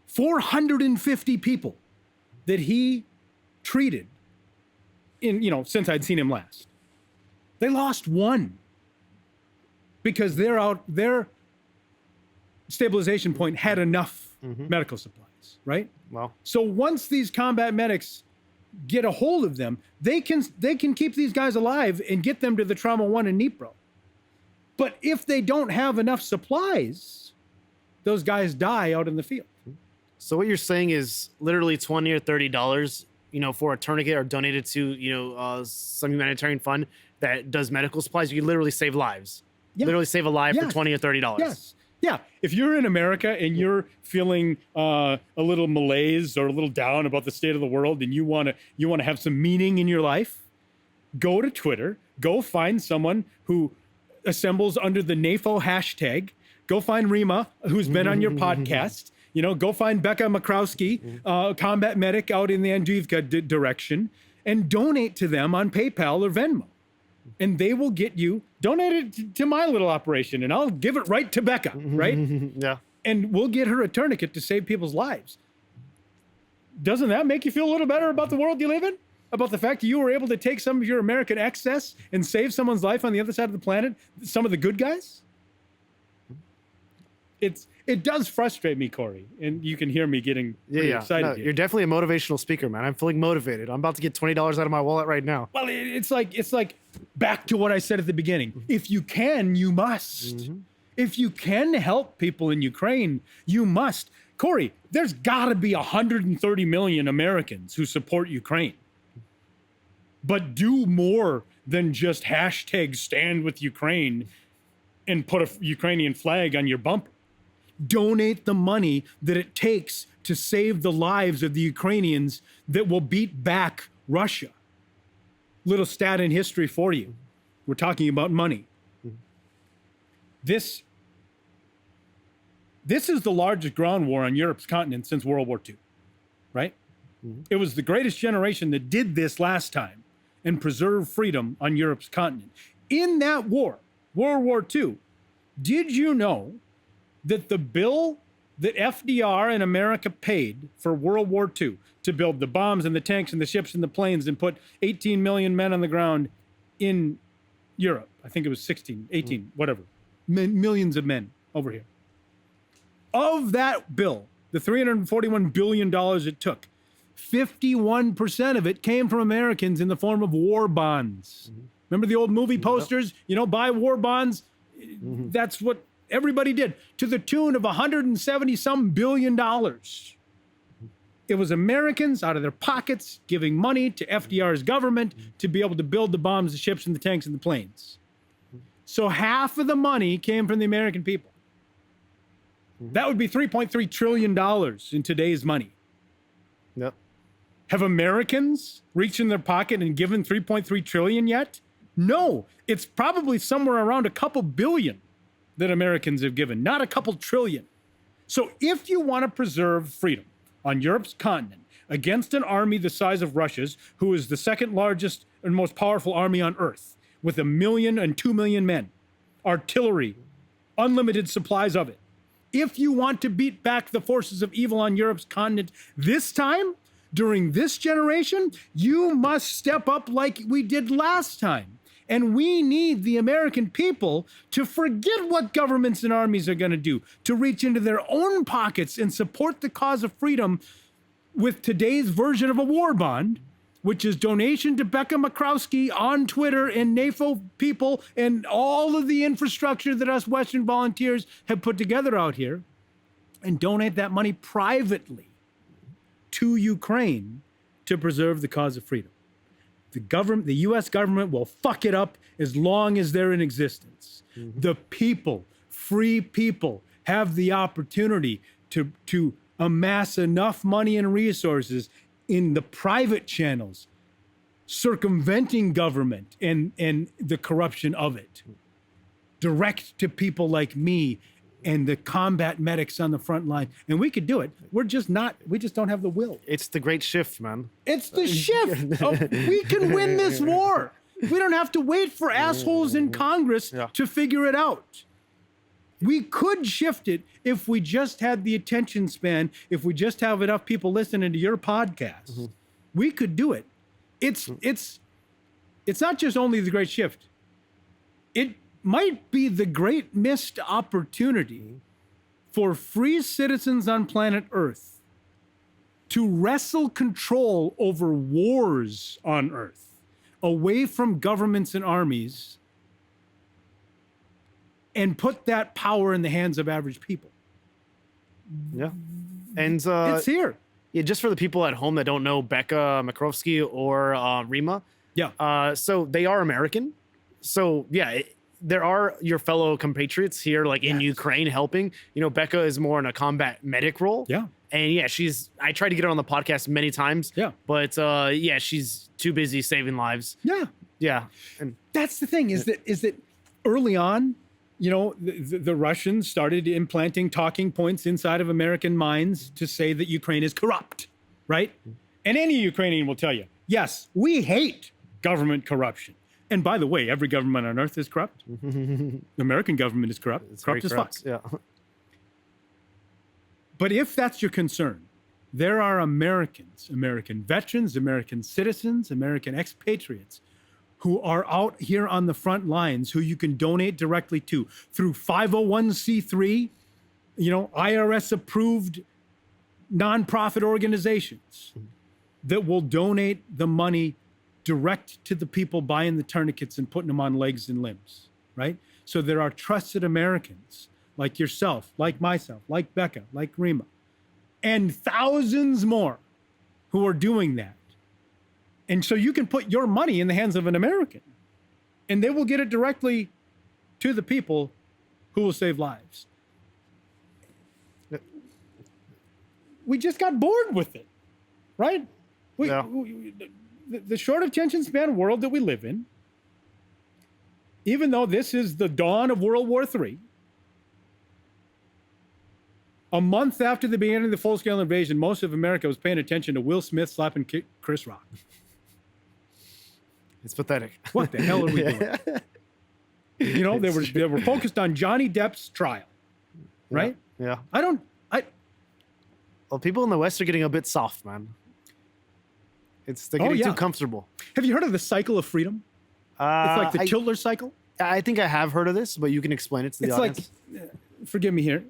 450 people that he treated in, you know, since I'd seen him last, They lost one because their stabilization point had enough medical supplies, right? Well, So once these combat medics get a hold of them, they can keep these guys alive and get them to the Trauma 1 in Dnipro. But if they don't have enough supplies, those guys die out in the field. so what you're saying is literally $20 or $30, for a tourniquet or donated to, some humanitarian fund that does medical supplies. You can literally save lives. Yeah. Literally save a life Yes. for $20 or $30. Yes. Yeah. If you're in America and you're feeling a little malaise or a little down about the state of the world and you want to have some meaning in your life, go to Twitter, go find someone who assembles under the NAFO hashtag, go find Rima, who's been on your podcast, go find Becca Makrowski, combat medic out in the Andriivka direction, and donate to them on PayPal or Venmo. And they will get you, donate it to my little operation, and I'll give it right to Becca, right? Yeah. And we'll get her a tourniquet to save people's lives. Doesn't that make you feel a little better about the world you live in? About the fact that you were able to take some of your American excess and save someone's life on the other side of the planet? Some of the good guys? It does frustrate me, Corey, and you can hear me getting pretty excited. No, here. you're definitely a motivational speaker, man. I'm feeling motivated. I'm about to get $20 out of my wallet right now. Well, it's like back to what I said at the beginning. If you can, you must. If you can help people in Ukraine, you must. Corey, there's got to be 130 million Americans who support Ukraine. But do more than just hashtag stand with Ukraine and put a Ukrainian flag on your bumper. Donate the money that it takes to save the lives of the Ukrainians that will beat back Russia. Little stat in history for you. We're talking about money. This is the largest ground war on Europe's continent since World War II, right? It was the greatest generation that did this last time and preserved freedom on Europe's continent. In that war, World War II, did you know that the bill that FDR and America paid for World War II to build the bombs and the tanks and the ships and the planes and put 18 million men on the ground in Europe? I think it was 16, 18, whatever. Millions of men over here. Of that bill, the $341 billion it took, 51% of it came from Americans in the form of war bonds. Remember the old movie posters? Buy war bonds. That's what everybody did, to the tune of 170-some billion dollars. It was Americans out of their pockets giving money to FDR's government to be able to build the bombs, the ships, and the tanks, and the planes. So half of the money came from the American people. That would be $3.3 trillion in today's money. Yep. Have Americans reached in their pocket and given $3.3 trillion yet? No, it's probably somewhere around a couple billion that Americans have given, not a couple trillion. So if you want to preserve freedom on Europe's continent against an army the size of Russia's, who is the second largest and most powerful army on earth, with 1 million and 2 million men, artillery, unlimited supplies of it. If you want to beat back the forces of evil on Europe's continent this time, during this generation, you must step up like we did last time. And we need the American people to forget what governments and armies are going to do, to reach into their own pockets and support the cause of freedom with today's version of a war bond, which is donation to Becca Makrowski on Twitter and NAFO people and all of the infrastructure that us Western volunteers have put together out here, and donate that money privately to Ukraine to preserve the cause of freedom. The U.S. government will fuck it up as long as they're in existence. The people, free people, have the opportunity to amass enough money and resources in the private channels, circumventing government and the corruption of it, direct to people like me and the combat medics on the front line. And we could do it. We just don't have the will. It's the great shift, man. It's the shift. We can win this war. We don't have to wait for assholes in Congress to figure it out. We could shift it if we just had the attention span, if we just have enough people listening to your podcast. We could do it. It's not just only the great shift. it might be the great missed opportunity for free citizens on planet Earth to wrestle control over wars on Earth away from governments and armies and put that power in the hands of average people. Yeah. And It's here. yeah, just for the people at home that don't know Becca Makrovsky or Rima, Yeah. so they are American. So yeah, there are your fellow compatriots here, like in Yes. Ukraine, helping. You know, Becca is more in a combat medic role. Yeah. And yeah, I tried to get her on the podcast many times. Yeah. But yeah, she's too busy saving lives. Yeah. Yeah. And That's the thing is that early on, you know, the Russians started implanting talking points inside of American minds to say that Ukraine is corrupt, right? And any Ukrainian will tell you, yes, we hate government corruption. And by the way, every government on earth is corrupt. The American government is corrupt. it's Corrupt very as fuck. corrupt. Yeah. But if that's your concern, there are Americans, American veterans, American citizens, American expatriates who are out here on the front lines who you can donate directly to through 501c3, you know, IRS approved nonprofit organizations that will donate the money direct to the people buying the tourniquets and putting them on legs and limbs, right? So there are trusted Americans like yourself, like myself, like Becca, like Rima, and thousands more who are doing that. And so you can put your money in the hands of an American and they will get it directly to the people who will save lives. We just got bored with it, right? Yeah. The short attention span world that we live in, even though this is the dawn of World War III, a month after the beginning of the full-scale invasion, most of America was paying attention to Will Smith slapping Chris Rock. It's pathetic. What the hell are we doing? You know, they were focused on Johnny Depp's trial, right? Yeah. I Well, people in the West are getting a bit soft, man. They're getting yeah. too comfortable. Have you heard of the cycle of freedom? It's like the Tiltler cycle. I think I have heard of this, but you can explain it to the It's audience. like, forgive me here.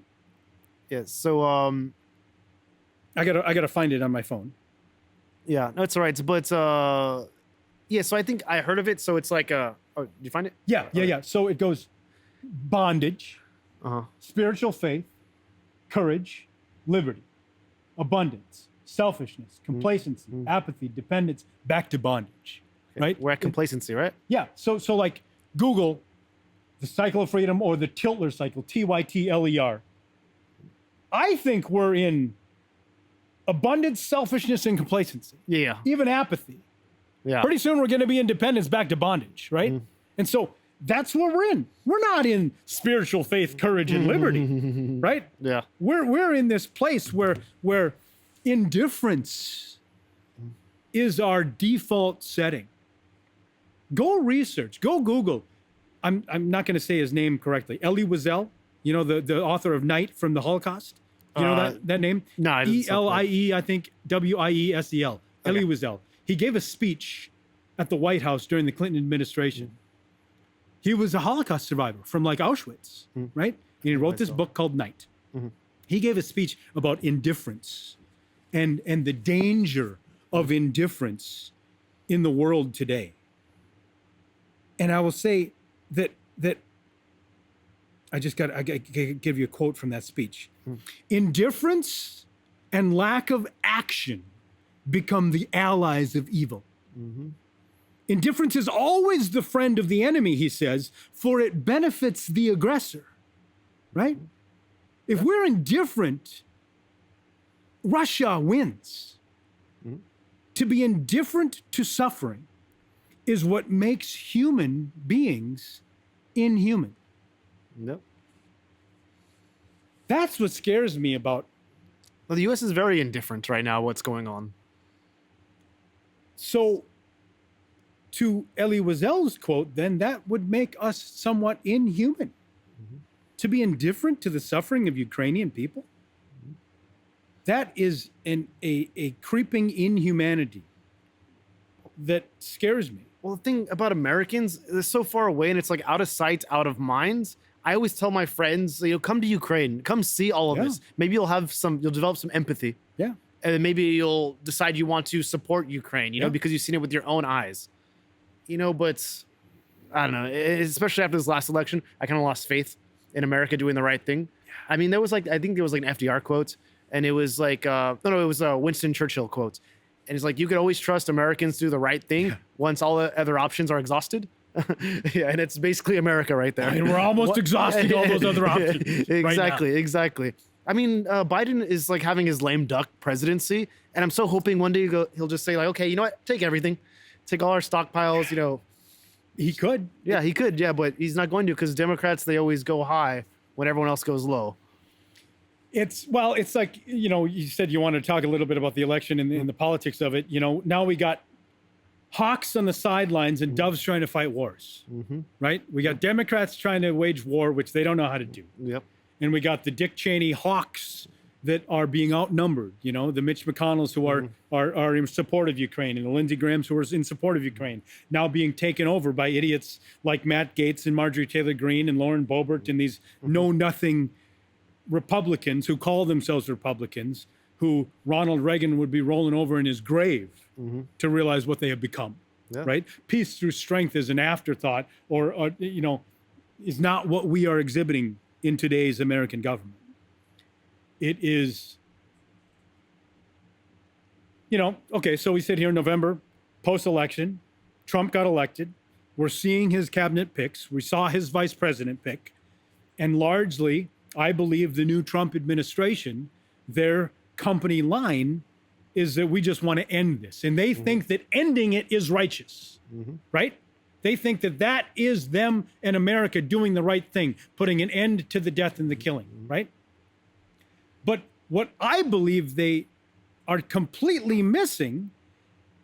Yeah. So, I gotta find it on my phone. yeah, no, it's all right. But yeah, so I think I heard of it. So it's like oh, did you find it? Yeah. So it goes bondage, Uh-huh. spiritual faith, courage, liberty, abundance, selfishness, complacency, apathy, dependence, back to bondage. Right? We're at complacency, right? Yeah. So like Google the cycle of freedom or the Tiltler cycle, Tytler. I think we're in abundance, selfishness, and complacency, Yeah. even apathy. Yeah. Pretty soon we're going to be independence back to bondage, right? And so that's what we're in. We're not in spiritual faith, courage, and liberty, right? Yeah. We're in this place where indifference is our default setting. Go research, go Google. I'm not going to say his name correctly. Elie Wiesel, you know, the author of Night from the Holocaust. You know that name? No, it doesn't sound Elie, I think, Wiesel. Elie Wiesel. He gave a speech at the White House during the Clinton administration. He was a Holocaust survivor from like Auschwitz, right? And he wrote this book called Night. He gave a speech about indifference and the danger of indifference in the world today. And I will say that I got to give you a quote from that speech. Indifference and lack of action become the allies of evil. Indifference is always the friend of the enemy, he says, for it benefits the aggressor, right? If we're indifferent, Russia wins. To be indifferent to suffering is what makes human beings inhuman. Yep. That's what scares me about. Well, the U.S. is very indifferent right now. What's going on? So, to Elie Wiesel's quote, then that would make us somewhat inhuman. To be indifferent to the suffering of Ukrainian people, that is a creeping inhumanity that scares me. Well, the thing about Americans, they're so far away and it's like out of sight, out of mind. I always tell my friends, come to Ukraine, come see all of Yeah. this. Maybe you'll develop some empathy, Yeah. and then maybe you'll decide you want to support Ukraine, Yeah. because you've seen it with your own eyes, but I don't know, especially after this last election, I kind of lost faith in America doing the right thing. I mean, I think there was like an FDR quote, and it was like, no, it was a Winston Churchill quote. And it's like, you can always trust Americans to do the right thing once all the other options are exhausted. Yeah, and it's basically America right there. I mean, we're almost exhausting all those other options. Exactly, Right exactly. I mean, Biden is like having his lame duck presidency, and I'm so hoping one day he'll just say like, okay, you know what, take everything, take all our stockpiles. now. He could. Yeah, he could, yeah, but he's not going to because Democrats, they always go high when everyone else goes low. It's like, you said you wanted to talk a little bit about the election and the politics of it. Now we got hawks on the sidelines and doves trying to fight wars, right? We got Democrats trying to wage war, which they don't know how to do. Yep. And we got the Dick Cheney hawks that are being outnumbered, the Mitch McConnells who are in support of Ukraine, and the Lindsey Grahams who are in support of Ukraine, now being taken over by idiots like Matt Gaetz and Marjorie Taylor Greene and Lauren Boebert and these know-nothing Republicans who call themselves Republicans, who Ronald Reagan would be rolling over in his grave to realize what they have become, right? Peace through strength is an afterthought or is not what we are exhibiting in today's American government. It is, okay, so we sit here in November, post-election, Trump got elected, we're seeing his cabinet picks, we saw his vice president pick, and largely, I believe the new Trump administration, their company line is that we just want to end this. And they think that ending it is righteous, right? They think that that is them and America doing the right thing, putting an end to the death and the killing, right? But what I believe they are completely missing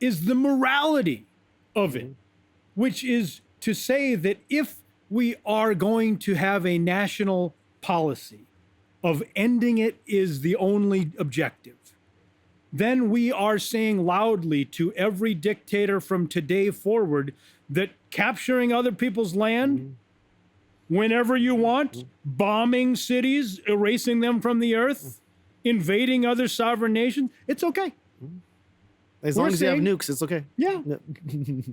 is the morality of it, which is to say that if we are going to have a national policy of ending it is the only objective, then we are saying loudly to every dictator from today forward that capturing other people's land whenever you want, bombing cities, erasing them from the earth, invading other sovereign nations, it's okay. As long as you have nukes, it's okay. Yeah.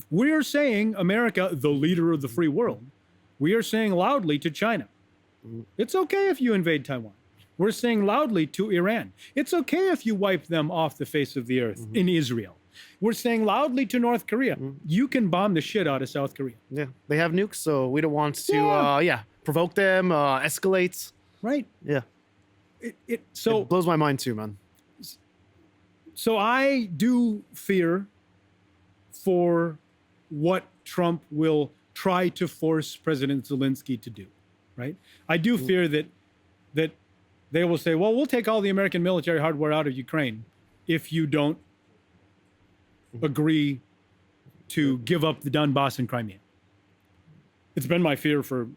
We are saying, America, the leader of the free world, we are saying loudly to China, it's okay if you invade Taiwan. We're saying loudly to Iran, it's okay if you wipe them off the face of the earth in Israel. We're saying loudly to North Korea, you can bomb the shit out of South Korea. Yeah, they have nukes, so we don't want to, provoke them, escalate. Right. Yeah. It blows my mind too, man. So I do fear for what Trump will try to force President Zelensky to do, right? I do fear that they will say, well, we'll take all the American military hardware out of Ukraine if you don't agree to give up the Donbass and Crimea. It's been my fear for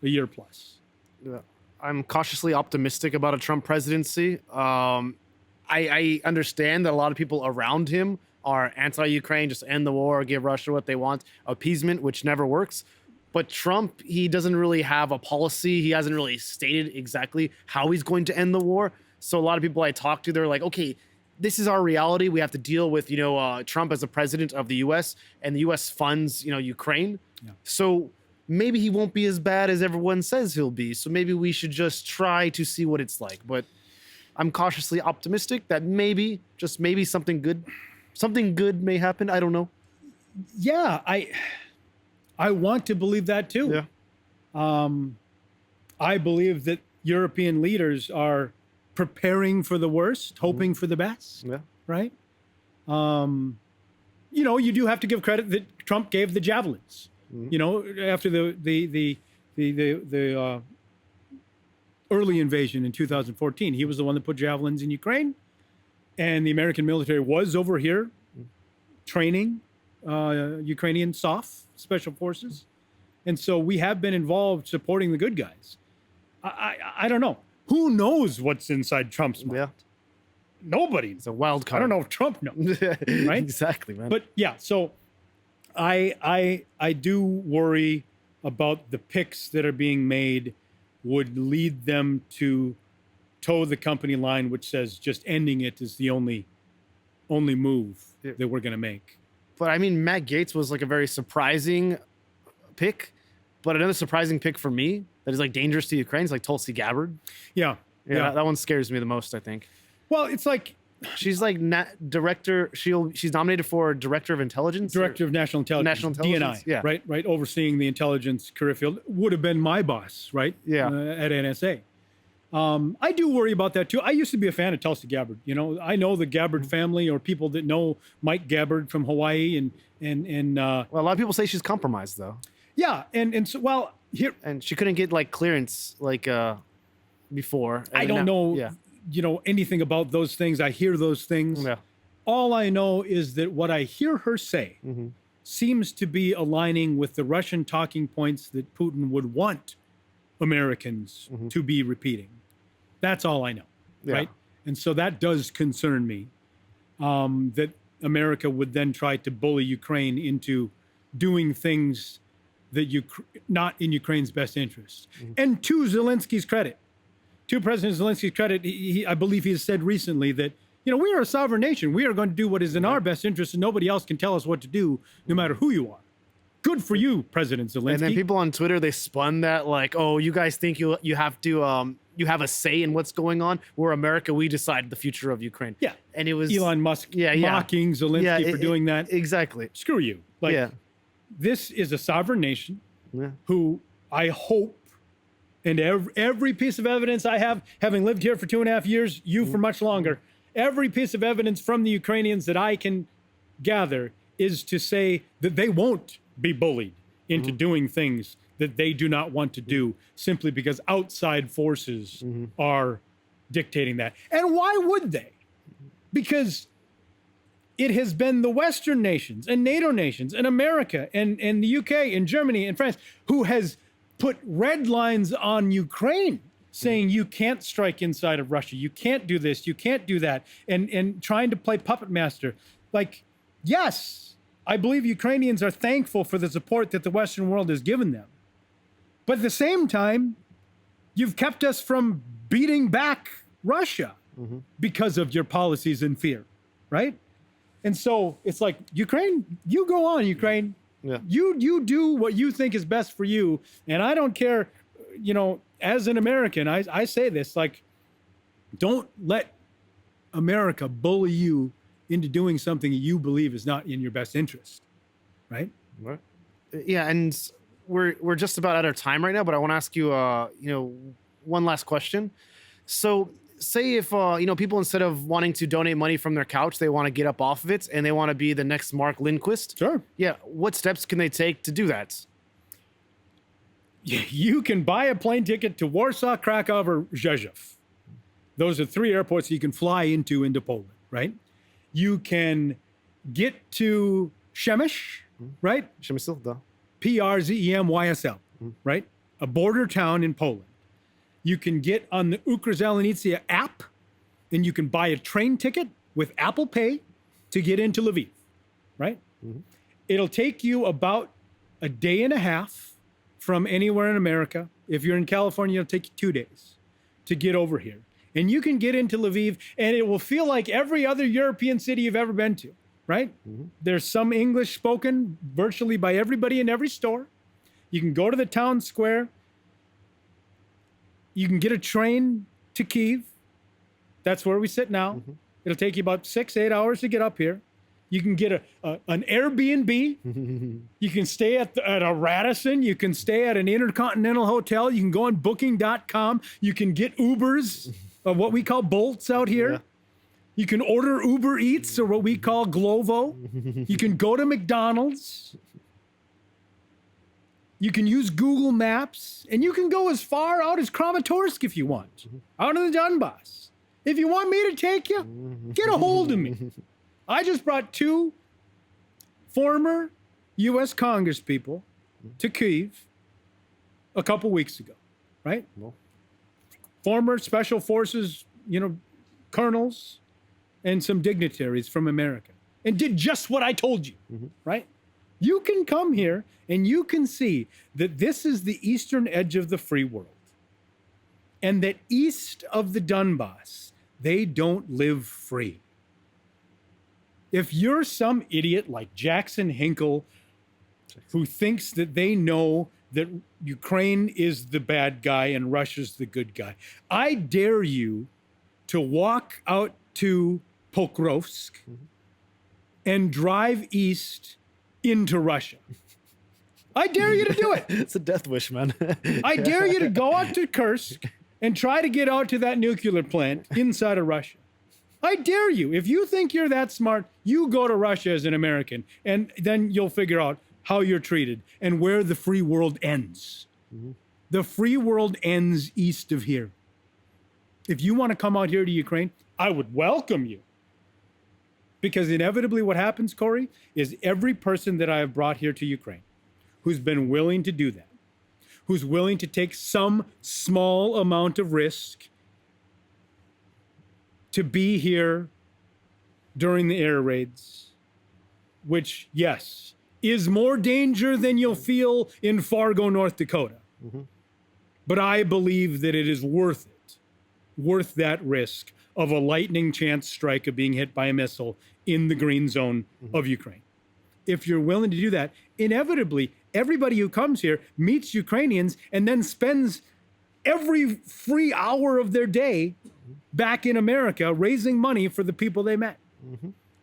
a year plus. Yeah. I'm cautiously optimistic about a Trump presidency. I understand that a lot of people around him are anti-Ukraine, just end the war, give Russia what they want, appeasement, which never works. But Trump, he doesn't really have a policy. He hasn't really stated exactly how he's going to end the war. So a lot of people I talk to, they're like, okay, this is our reality. We have to deal with, Trump as the president of the U.S. and the U.S. funds, Ukraine. Yeah. So maybe he won't be as bad as everyone says he'll be. So maybe we should just try to see what it's like. But I'm cautiously optimistic that maybe, just maybe something good may happen. I don't know. Yeah, I want to believe that too. Yeah. I believe that European leaders are preparing for the worst, hoping for the best. Yeah. Right. You do have to give credit that Trump gave the javelins. After the early invasion in 2014, he was the one that put javelins in Ukraine, and the American military was over here training Ukrainian SOF, special forces. And so we have been involved supporting the good guys. I don't know. Who knows what's inside Trump's mind? Yeah. Nobody. It's a wild card. I don't know if Trump knows. Right? Exactly, man. But yeah, so I do worry about the picks that are being made would lead them to toe the company line, which says just ending it is the only move that we're going to make. But I mean, Matt Gaetz was like a very surprising pick, but another surprising pick for me that is like dangerous to Ukraine is like Tulsi Gabbard. Yeah. That one scares me the most, I think. Well, it's like she's like director. She's nominated for director of intelligence, director of national intelligence, DNI, yeah, right, overseeing the intelligence career field. Would have been my boss, right? Yeah, at NSA. I do worry about that too. I used to be a fan of Tulsi Gabbard. You know, I know the Gabbard family or people that know Mike Gabbard from Hawaii and well, a lot of people say she's compromised though. Yeah, and so well here, and she couldn't get like clearance like before. I don't know. Yeah. You know anything about those things. I hear those things. Yeah. All I know is that what I hear her say seems to be aligning with the Russian talking points that Putin would want Americans to be repeating. That's all I know, right? And so that does concern me, that America would then try to bully Ukraine into doing things that not in Ukraine's best interest. And to Zelensky's credit, to President Zelensky's credit, I believe he has said recently that, you know, we are a sovereign nation. We are going to do what is in our best interest, and nobody else can tell us what to do, no matter who you are. Good for you, President Zelensky. And then people on Twitter, they spun that like, oh, you guys think you have to you have a say in what's going on. We're America, we decide the future of Ukraine. Yeah. And it was Elon Musk mocking Zelensky for doing that. Exactly. Screw you. Like, this is a sovereign nation who I hope, and every piece of evidence I have, having lived here for 2.5 years, you for much longer, every piece of evidence from the Ukrainians that I can gather is to say that they won't be bullied into doing things that they do not want to do simply because outside forces are dictating that. And why would they? Because it has been the Western nations and NATO nations and America and the UK and Germany and France who has put red lines on Ukraine saying you can't strike inside of Russia. You can't do this. You can't do that. And trying to play puppet master. Like, yes, I believe Ukrainians are thankful for the support that the Western world has given them. But at the same time, you've kept us from beating back Russia because of your policies and fear, right? And so it's like, Ukraine, you go on, Ukraine. Yeah. You do what you think is best for you. And I don't care, you know, as an American, I say this, like, don't let America bully you into doing something you believe is not in your best interest, right? Right. Yeah, and we're just about out of time right now, but I want to ask you, you know, one last question. So say if, you know, people, instead of wanting to donate money from their couch, they want to get up off of it and they want to be the next Mark Lindquist. Sure. Yeah. What steps can they take to do that? You can buy a plane ticket to Warsaw, Krakow, or Rzeszów. Those are 3 airports you can fly into Poland, right? You can get to Przemyśl, right? Przemysl, Przemysl, right? A border town in Poland. You can get on the Ukrzalinica app, and you can buy a train ticket with Apple Pay to get into Lviv, right? It'll take you about a day and a half from anywhere in America. If you're in California, it'll take you 2 days to get over here. And you can get into Lviv, and it will feel like every other European city you've ever been to, right? There's some English spoken virtually by everybody in every store. You can go to the town square. You can get a train to Kyiv. That's where we sit now. It'll take you about 6-8 hours to get up here. You can get an Airbnb. You can stay at a Radisson. You can stay at an Intercontinental Hotel. You can go on Booking.com. You can get Ubers, what we call Bolts out here. Yeah. You can order Uber Eats, or what we call Glovo. You can go to McDonald's. You can use Google Maps, and you can go as far out as Kramatorsk if you want, out in the Donbass. If you want me to take you, get a hold of me. I just brought 2 former U.S. Congress people to Kyiv a couple weeks ago, right? Well, former Special Forces, you know, colonels and some dignitaries from America, and did just what I told you, right? You can come here and you can see that this is the eastern edge of the free world. And that east of the Donbass, they don't live free. If you're some idiot like Jackson Hinkle who thinks that they know that Ukraine is the bad guy and Russia's the good guy, I dare you to walk out to Pokrovsk and drive east into Russia. I dare you to do it. It's a death wish, man. I dare you to go out to Kursk and try to get out to that nuclear plant inside of Russia. I dare you. If you think you're that smart, you go to Russia as an American, and then you'll figure out how you're treated and where the free world ends. The free world ends east of here. If you want to come out here to Ukraine, I would welcome you. Because inevitably what happens, Corey, is every person that I have brought here to Ukraine who's been willing to do that, who's willing to take some small amount of risk to be here during the air raids, which, yes, is more danger than you'll feel in Fargo, North Dakota. But I believe that it is worth it, worth that risk of a lightning chance strike of being hit by a missile in the green zone of Ukraine. If you're willing to do that, inevitably, everybody who comes here meets Ukrainians and then spends every free hour of their day back in America raising money for the people they met.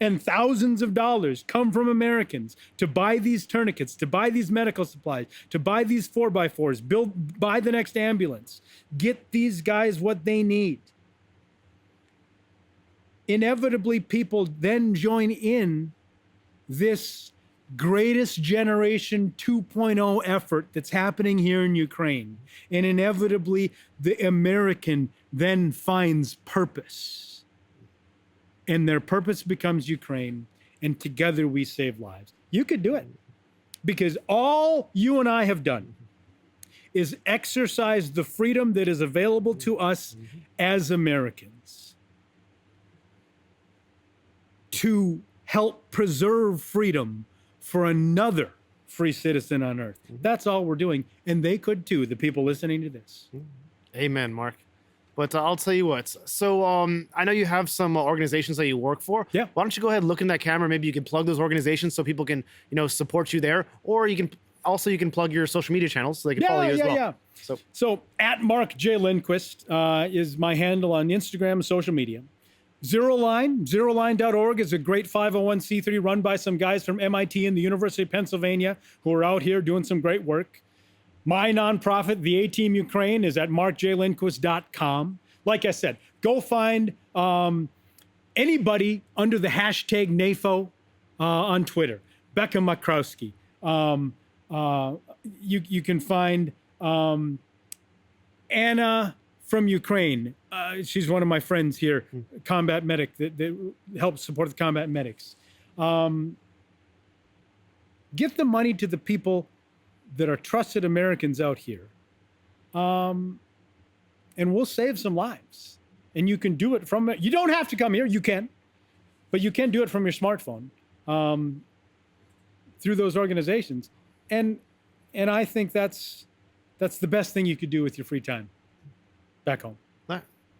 And thousands of dollars come from Americans to buy these tourniquets, to buy these medical supplies, to buy these 4x4s, buy the next ambulance, get these guys what they need. Inevitably, people then join in this greatest generation 2.0 effort that's happening here in Ukraine. And inevitably, the American then finds purpose. And their purpose becomes Ukraine, and together we save lives. You could do it. Because all you and I have done is exercise the freedom that is available to us as Americans to help preserve freedom for another free citizen on earth. That's all we're doing. And they could too, the people listening to this. Amen, Mark. But I'll tell you what. So I know you have some organizations that you work for. Yeah. Why don't you go ahead and look in that camera? Maybe you can plug those organizations so people can, support you there. Or you can plug your social media channels so they can follow you as well. Yeah. So at Mark J. Lindquist is my handle on Instagram and social media. Zeroline.org is a great 501c3 run by some guys from MIT and the University of Pennsylvania who are out here doing some great work. My nonprofit, the A-Team Ukraine, is at markjlindquist.com. Like I said, go find anybody under the hashtag NAFO on Twitter. Becca Makrowski. You can find Anna from Ukraine. She's one of my friends here, combat medic that helps support the combat medics. Get the money to the people that are trusted Americans out here. And we'll save some lives. And you can do it from, you don't have to come here, you can, but you can do it from your smartphone through those organizations. And I think that's the best thing you could do with your free time back home.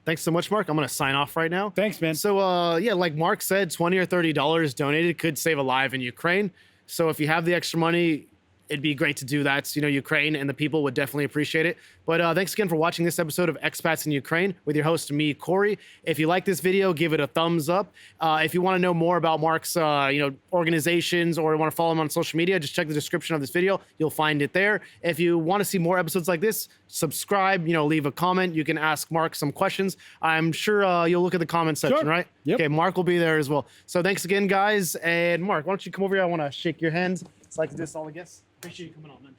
Thanks so much, Mark. I'm going to sign off right now. Thanks, man. So, like Mark said, $20 or $30 donated could save a life in Ukraine. So if you have the extra money, it'd be great to do that. Ukraine and the people would definitely appreciate it. But thanks again for watching this episode of Expats in Ukraine with your host, me, Corey. If you like this video, give it a thumbs up. If you want to know more about Mark's, organizations or want to follow him on social media, just check the description of this video. You'll find it there. If you want to see more episodes like this, subscribe, leave a comment. You can ask Mark some questions. I'm sure you'll look at the comment section, Sure. right? Yep. Okay, Mark will be there as well. So thanks again, guys. And Mark, why don't you come over here? I want to shake your hands. It's like to do this all the guests. Appreciate you coming on, man.